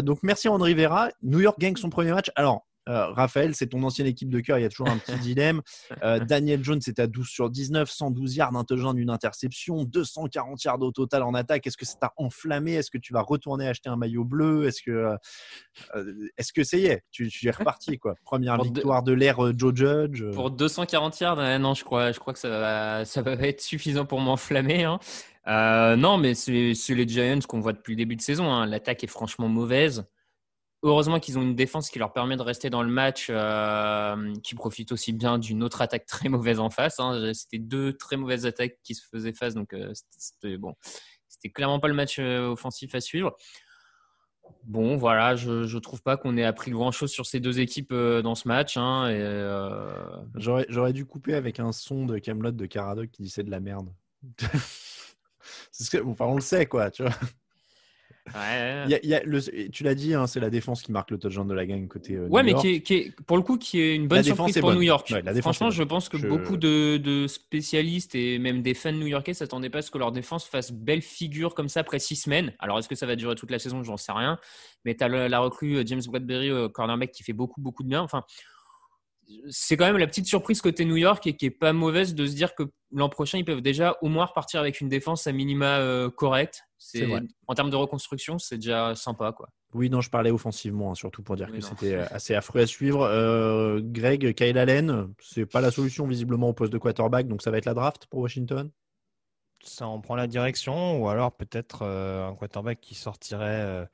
Donc merci Ron Rivera. New York gagne son premier match. Alors, Raphaël, c'est ton ancienne équipe de cœur. Il y a toujours un petit dilemme. Daniel Jones est à 12/19, 112 yards, un touchdown, une interception, 240 yards au total en attaque. Est-ce que ça t'a enflammé ? Est-ce que tu vas retourner acheter un maillot bleu ? Est-ce que ça y est, tu es reparti quoi ? Première victoire de l'ère Joe Judge.
Pour 240 yards, non, je crois que ça va être suffisant pour m'enflammer. Non, mais c'est les Giants qu'on voit depuis le début de saison. L'attaque est franchement mauvaise. Heureusement qu'ils ont une défense qui leur permet de rester dans le match, qui profite aussi bien d'une autre attaque très mauvaise en face. C'était 2 très mauvaises attaques qui se faisaient face, donc c'était clairement pas le match offensif à suivre. Bon, voilà, je trouve pas qu'on ait appris grand-chose sur ces 2 équipes dans ce match.
J'aurais dû couper avec un son de Kaamelott de Caradoc qui dit c'est de la merde. On le sait quoi, tu vois.
Ouais.
Tu l'as dit, c'est la défense qui marque le touchdown de la gang côté New
mais
York.
qui est pour le coup qui est une bonne surprise pour New York.
Ouais,
franchement, je pense que beaucoup de spécialistes et même des fans new-yorkais s'attendaient pas à ce que leur défense fasse belle figure comme ça après 6 semaines. Alors est-ce que ça va durer toute la saison ? J'en sais rien. Mais tu as la recrue James Bradbury, cornerback, qui fait beaucoup de bien. Enfin, c'est quand même la petite surprise côté New York et qui est pas mauvaise de se dire que l'an prochain ils peuvent déjà au moins repartir avec une défense à minima correcte. C'est vrai. En termes de reconstruction, c'est déjà sympa quoi.
Oui, non, je parlais offensivement, surtout pour dire que c'était assez affreux à suivre. Greg, Kyle Allen, c'est pas la solution visiblement au poste de quarterback, donc ça va être la draft pour Washington.
Ça en prend la direction, ou alors peut-être un quarterback qui sortirait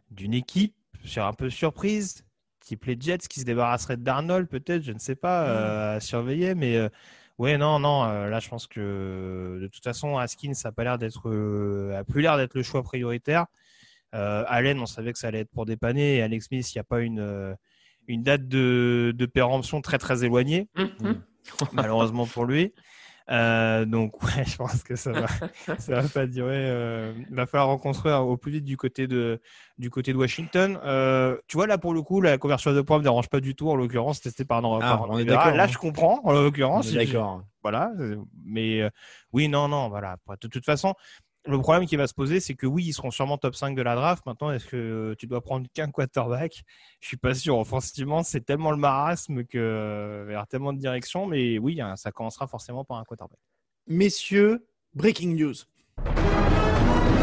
d'une équipe, sur un peu surprise. Type les Jets qui se débarrasseraient d'Arnold, peut-être, je ne sais pas, à surveiller. Mais non, là, je pense que de toute façon, Haskins a plus l'air d'être le choix prioritaire. Allen, on savait que ça allait être pour dépanner. Et Alex Smith, il n'y a pas une date de péremption très, très éloignée, malheureusement pour lui. Donc ouais, je pense que ça va pas durer. Il va falloir reconstruire au plus vite du côté de Washington. Tu vois, là pour le coup, la conversion à 2 points me dérange pas du tout. En l'occurrence, testé par
on est d'accord.
Là, je comprends. En l'occurrence,
on est d'accord.
Voilà. Mais oui, non, voilà. De toute façon, le problème qui va se poser, c'est que oui, ils seront sûrement top 5 de la draft. Maintenant, est-ce que tu dois prendre qu'un quarterback ? Je suis pas sûr. Offensivement, c'est tellement le marasme qu'il va y avoir tellement de directions. Mais oui, ça commencera forcément par un quarterback.
Messieurs, breaking news.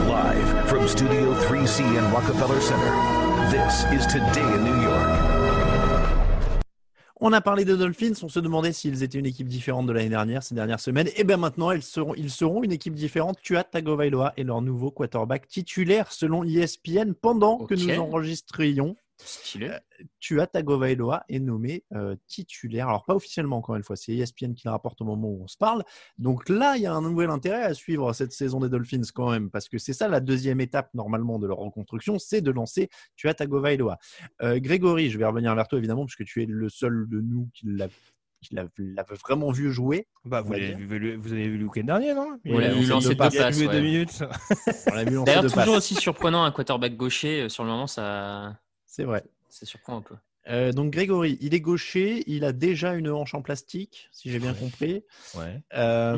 Live from Studio 3C in Rockefeller Center, this is Today in New York.
On a parlé des Dolphins, on se demandait s'ils étaient une équipe différente de l'année dernière, ces dernières semaines. Et bien maintenant, ils seront une équipe différente. Tua Tagovailoa est leur nouveau quarterback titulaire selon ESPN pendant que nous enregistrions.
Stylé.
Tua Tagovailoa est nommé titulaire. Alors pas officiellement encore une fois, c'est ESPN qui le rapporte au moment où on se parle. Donc là, il y a un nouvel intérêt à suivre cette saison des Dolphins quand même, parce que c'est ça la deuxième étape normalement de leur reconstruction, c'est de lancer Tua Tagovailoa. Grégory, je vais revenir vers toi évidemment, parce que tu es le seul de nous qui l'avait vraiment vu jouer.
Bah, vous avez vu le week-end dernier, non?
On l'a vu lancer 2 passes.
2 minutes.
On l'a vu lancer
D'ailleurs,
2
toujours
passes.
aussi surprenant un quarterback gaucher. Sur le moment, ça.
C'est vrai.
Ça surprend un peu.
Donc Grégory, il est gaucher, il a déjà une hanche en plastique, si j'ai bien compris.
Ouais.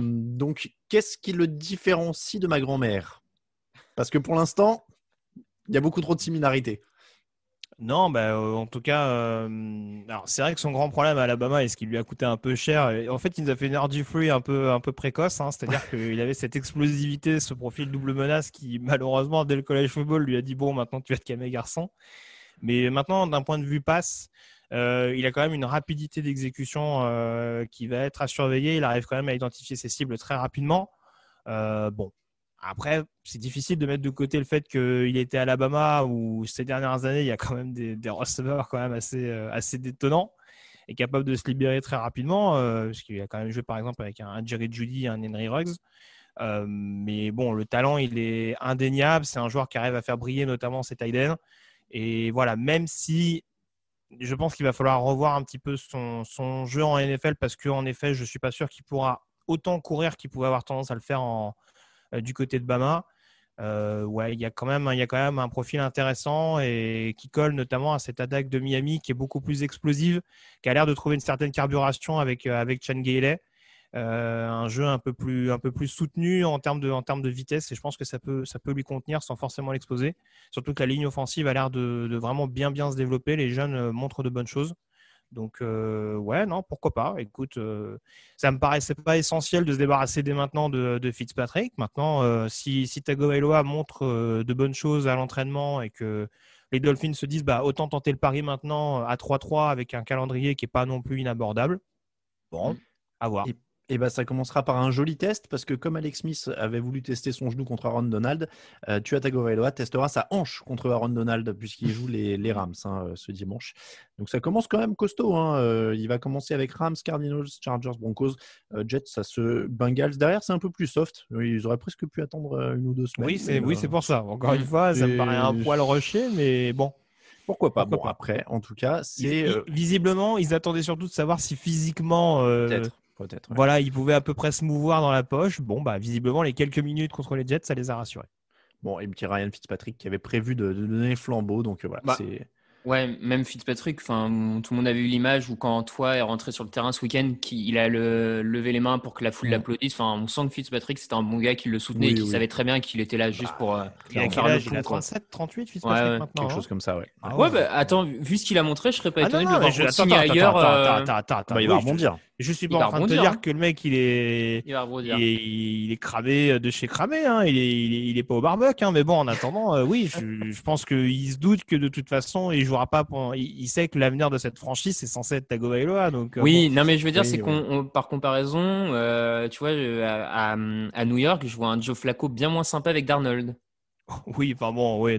Donc, qu'est-ce qui le différencie de ma grand-mère? Parce que pour l'instant, il y a beaucoup trop de similarités.
Non, en tout cas, alors c'est vrai que son grand problème à Alabama et ce qui lui a coûté un peu cher, en fait, il nous a fait une RG3 un peu précoce, hein, c'est-à-dire qu'il avait cette explosivité, ce profil double menace qui, malheureusement, dès le college football, lui a dit bon, maintenant tu vas te calmer, garçon. Mais maintenant, d'un point de vue passe, il a quand même une rapidité d'exécution qui va être à surveiller. Il arrive quand même à identifier ses cibles très rapidement. Bon. Après, c'est difficile de mettre de côté le fait qu'il était à Alabama où ces dernières années, il y a quand même des receveurs quand même assez détonnants et capables de se libérer très rapidement parce qu'il a quand même joué par exemple avec un Jerry Jeudy, un Henry Ruggs. Mais bon, le talent, il est indéniable. C'est un joueur qui arrive à faire briller notamment ses tight ends. Et voilà, même si je pense qu'il va falloir revoir un petit peu son jeu en NFL parce qu'en effet, je ne suis pas sûr qu'il pourra autant courir qu'il pouvait avoir tendance à le faire du côté de Bama. Ouais, il y a quand même un profil intéressant et qui colle notamment à cette attaque de Miami qui est beaucoup plus explosive, qui a l'air de trouver une certaine carburation avec Chan Gailey. Un jeu un peu plus soutenu en termes de vitesse et je pense que ça peut lui contenir sans forcément l'exposer. Surtout que la ligne offensive a l'air de vraiment bien se développer. Les jeunes montrent de bonnes choses. Donc ouais, non, pourquoi pas. Écoute, ça me paraissait pas essentiel de se débarrasser dès maintenant de Fitzpatrick. Maintenant, si Tagovailoa montre de bonnes choses à l'entraînement et que les Dolphins se disent autant tenter le pari maintenant à 3-3 avec un calendrier qui est pas non plus inabordable. Bon, à voir.
Et ça commencera par un joli test parce que comme Alex Smith avait voulu tester son genou contre Aaron Donald, Tua Tagovailoa testera sa hanche contre Aaron Donald puisqu'il joue les Rams ce dimanche. Donc ça commence quand même costaud. Il va commencer avec Rams, Cardinals, Chargers, Broncos, Jets, Bengals. Derrière, c'est un peu plus soft. Ils auraient presque pu attendre 1 ou 2 semaines.
Oui, c'est pour ça. Encore une fois, ça me paraît un poil rushé, mais bon.
Pourquoi pas. Après, en tout cas, c'est…
Visiblement, ils attendaient surtout de savoir si physiquement…
Peut-être, ouais.
Voilà, ils pouvaient à peu près se mouvoir dans la poche. Bon, visiblement, les quelques minutes contre les Jets, ça les a rassurés.
Bon, et petit Ryan Fitzpatrick qui avait prévu de donner le flambeau. Donc voilà, c'est…
Ouais, même Fitzpatrick, tout le monde avait eu l'image où quand Tua est rentré sur le terrain ce week-end, il a levé les mains pour que la foule l'applaudisse. On sent que Fitzpatrick, c'était un bon gars qui le soutenait et qui savait très bien qu'il était là juste pour
faire le coup. Il a 37, 38 Fitzpatrick maintenant.
Quelque chose comme ça, ouais.
Attends, vu ce qu'il a montré, je serais pas étonné de le voir signer
ailleurs.
Attends, il va rebondir.
Je suis pas en train de te dire que le mec il est cramé de chez cramé, il est pas au barbecue, mais bon en attendant oui je pense qu'il se doute que de toute façon il jouera pas il sait que l'avenir de cette franchise c'est censé être Tagovailoa donc
non mais je veux dire c'est qu'on par comparaison tu vois à New York je vois un Joe Flacco bien moins sympa avec Darnold.
Oui,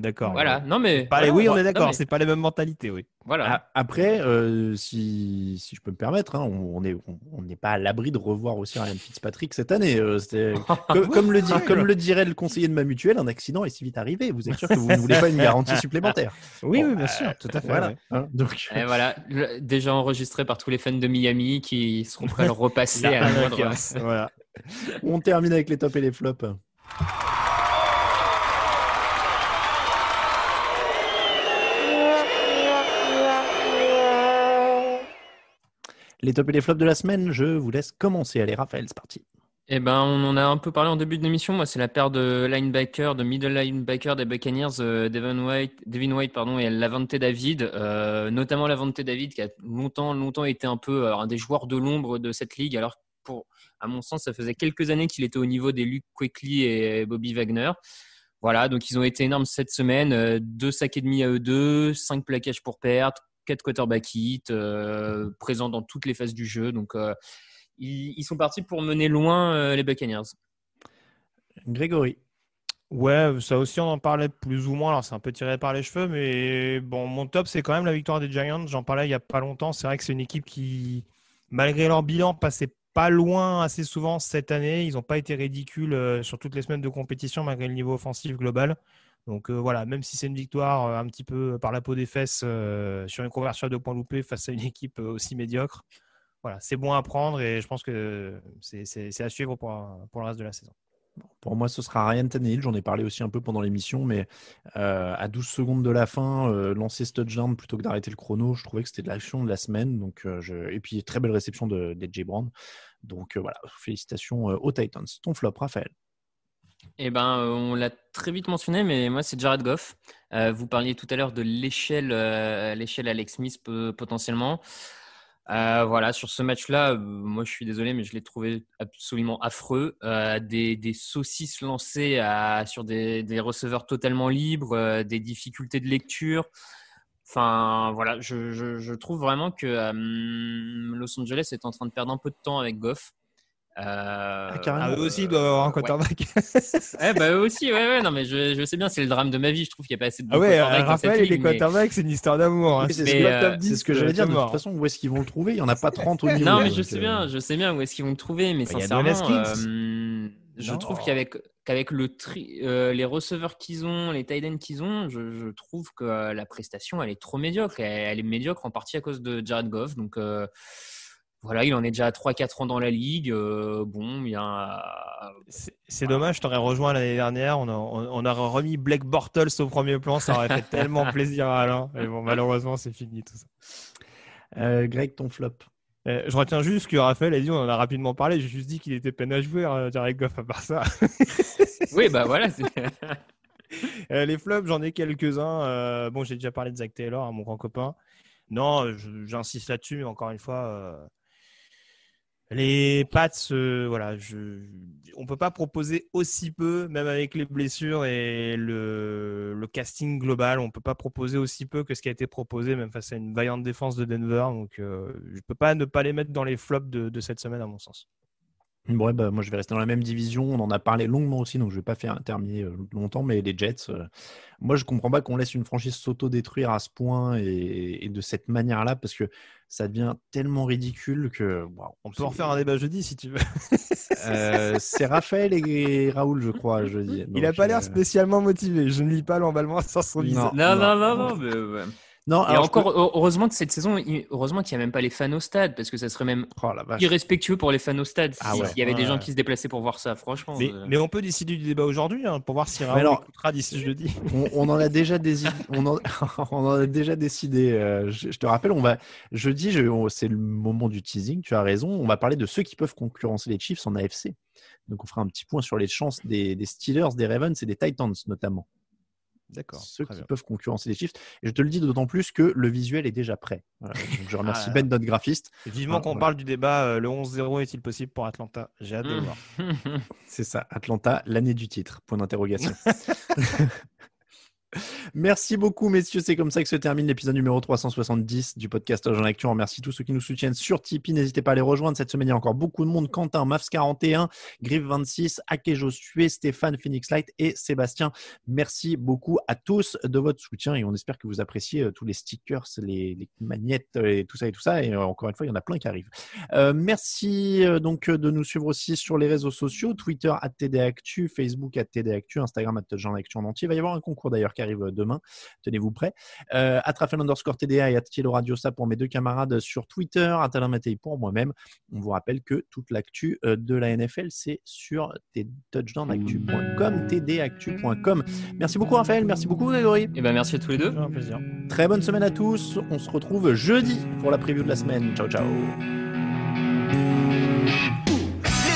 d'accord.
Voilà, non mais
on est d'accord, c'est pas les mêmes mentalités, oui.
Voilà.
Après, si je peux me permettre, on n'est pas à l'abri de revoir aussi Ryan Fitzpatrick cette année. Comme le dirait le conseiller de ma mutuelle, un accident est si vite arrivé. Vous êtes sûr que vous ne voulez pas une garantie supplémentaire?
Oui, bien sûr, tout à fait.
Voilà.
Ouais.
Donc...
Et voilà, déjà enregistré par tous les fans de Miami qui seront prêts à le repasser à la moindre.
Voilà. On termine avec les tops et les flops. Les tops et les flops de la semaine, je vous laisse commencer. Allez, Raphaël, c'est parti.
On en a un peu parlé en début de l'émission. Moi, c'est la paire de middle linebacker des Buccaneers, Devin White, et Lavonte David. Notamment Lavonte David, qui a longtemps été un peu un des joueurs de l'ombre de cette ligue. Alors, à mon sens, ça faisait quelques années qu'il était au niveau des Luke Kuechly et Bobby Wagner. Voilà, donc ils ont été énormes cette semaine. 2 sacs et demi à eux deux, 5 plaquages pour perdre, 4 quarterback hits, présents dans toutes les phases du jeu. Donc, ils sont partis pour mener loin les Buccaneers.
Grégory.
Ouais, ça aussi on en parlait plus ou moins, alors c'est un peu tiré par les cheveux, mais bon, mon top c'est quand même la victoire des Giants, j'en parlais il n'y a pas longtemps, c'est vrai que c'est une équipe qui, malgré leur bilan, passait pas loin assez souvent cette année, ils n'ont pas été ridicules sur toutes les semaines de compétition malgré le niveau offensif global, donc voilà, même si c'est une victoire un petit peu par la peau des fesses sur une conversion à 2 points loupés face à une équipe aussi médiocre, voilà, c'est bon à prendre et je pense que c'est à suivre pour le reste de la saison.
Pour moi, ce sera Ryan Tannehill. J'en ai parlé aussi un peu pendant l'émission, mais à 12 secondes de la fin, lancer ce touchdown plutôt que d'arrêter le chrono, je trouvais que c'était l'action de la semaine. Donc, et puis, très belle réception d'A.J. Brown. Donc, voilà, félicitations aux Titans. Ton flop, Raphaël.
On l'a très vite mentionné, mais moi, c'est Jared Goff. Vous parliez tout à l'heure de l'échelle Alex Smith potentiellement. Voilà, sur ce match-là, moi je suis désolé, mais je l'ai trouvé absolument affreux. Des saucisses lancées sur des receveurs totalement libres, des difficultés de lecture. Enfin, voilà, je trouve vraiment que Los Angeles est en train de perdre un peu de temps avec Goff.
Eux aussi, ils doivent avoir un quarterback.
Eux aussi, ouais. Non, mais je sais bien, c'est le drame de ma vie. Je trouve qu'il n'y a pas assez de
quarterbacks. Raphaël et les quarterbacks, c'est une histoire d'amour. Hein.
Oui, c'est ce que j'allais dire. De toute façon, où est-ce qu'ils vont le trouver ? Il n'y en a pas 30 au niveau.
Non, mais je sais bien où est-ce qu'ils vont le trouver. Mais sincèrement, je trouve qu'avec les receveurs qu'ils ont, les tight ends qu'ils ont, je trouve que la prestation, elle est trop médiocre. Elle est médiocre en partie à cause de Jared Goff. Donc, voilà, il en est déjà à 3-4 ans dans la ligue.
C'est dommage, je t'aurais rejoint l'année dernière. On aurait remis Blake Bortles au premier plan. Ça aurait fait tellement plaisir à Alain. Mais bon, malheureusement, c'est fini tout ça.
Greg, ton flop.
Je retiens juste que Raphaël a dit, on en a rapidement parlé. J'ai juste dit qu'il était peine à jouer, Jared Goff, à part ça.
Oui, voilà.
Les flops, j'en ai quelques-uns. J'ai déjà parlé de Zach Taylor, mon grand copain. Non, j'insiste là-dessus, mais encore une fois. Les Pats, on peut pas proposer aussi peu, même avec les blessures et le casting global, on peut pas proposer aussi peu que ce qui a été proposé, même face à une vaillante défense de Denver. Donc, je peux pas ne pas les mettre dans les flops de cette semaine, à mon sens.
Ouais, moi je vais rester dans la même division. On en a parlé longuement aussi, donc je vais pas faire terminer longtemps. Mais les Jets, moi je comprends pas qu'on laisse une franchise s'auto-détruire à ce point et de cette manière-là, parce que ça devient tellement ridicule que.
On peut en faire un débat jeudi si tu veux.
C'est Raphaël et Raoul, je crois, jeudi. Donc,
il a pas l'air spécialement motivé. Je ne lis pas l'emballement sur son visage.
Non, mais ouais. Non, et heureusement que cette saison, heureusement qu'il n'y a même pas les fans au stade, parce que ça serait même irrespectueux pour les fans au stade s'il y avait des gens qui se déplaçaient pour voir ça, franchement.
Mais on peut décider du débat aujourd'hui, pour voir si Raoul écoutera d'ici jeudi.
On en a déjà décidé. On en a déjà décidé. Je te rappelle, jeudi, c'est le moment du teasing, tu as raison. On va parler de ceux qui peuvent concurrencer les Chiefs en AFC. Donc on fera un petit point sur les chances des Steelers, des Ravens et des Titans notamment.
D'accord.
Ceux qui peuvent concurrencer les Chiefs. Et je te le dis d'autant plus que le visuel est déjà prêt. Donc je remercie Ben, notre graphiste.
Vivement qu'on parle du débat, le 11-0 est-il possible pour Atlanta ? J'ai hâte de le voir.
C'est ça, Atlanta, l'année du titre, point d'interrogation. Merci beaucoup, messieurs. C'est comme ça que se termine l'épisode numéro 370 du podcast Agent Actu. On remercie tous ceux qui nous soutiennent sur Tipeee. N'hésitez pas à les rejoindre. Cette semaine, il y a encore beaucoup de monde. Quentin, Mavs41, Griff26, Ake Josué, Stéphane, Phoenix Light et Sébastien. Merci beaucoup à tous de votre soutien et on espère que vous appréciez tous les stickers, les magnettes et tout ça. Et encore une fois, il y en a plein qui arrivent. Merci donc de nous suivre aussi sur les réseaux sociaux. Twitter @TDActu, Facebook @TDActu, Instagram @AgentActu en entier. Il va y avoir un concours d'ailleurs qui arrive demain, tenez-vous prêts. @Raphaël_TDA et @Kielo Radio, ça pour mes deux camarades sur Twitter, @Alain Mattei pour moi-même. On vous rappelle que toute l'actu de la NFL, c'est sur touchdownactu.com, tdactu.com. Merci beaucoup Raphaël, merci beaucoup Grégory.
Merci à tous les deux.
Un plaisir.
Très bonne semaine à tous. On se retrouve jeudi pour la preview de la semaine. Ciao, ciao.
Les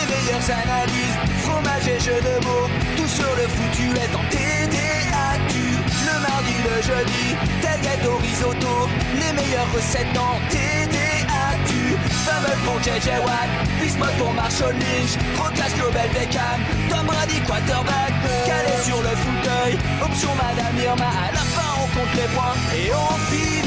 meilleures analyses, fromage et jeux de mots, tout sur le foutu est en TDActu. Le mardi, le jeudi, tailgate au risotto, les meilleures recettes en TDActu. Fumble pour JJ Watt, Bismuth pour Marshall Lynch, Proclash Global Beckham, Tom Brady quarterback, calé sur le fauteuil, option Madame Irma, à la fin on compte les points et on finit.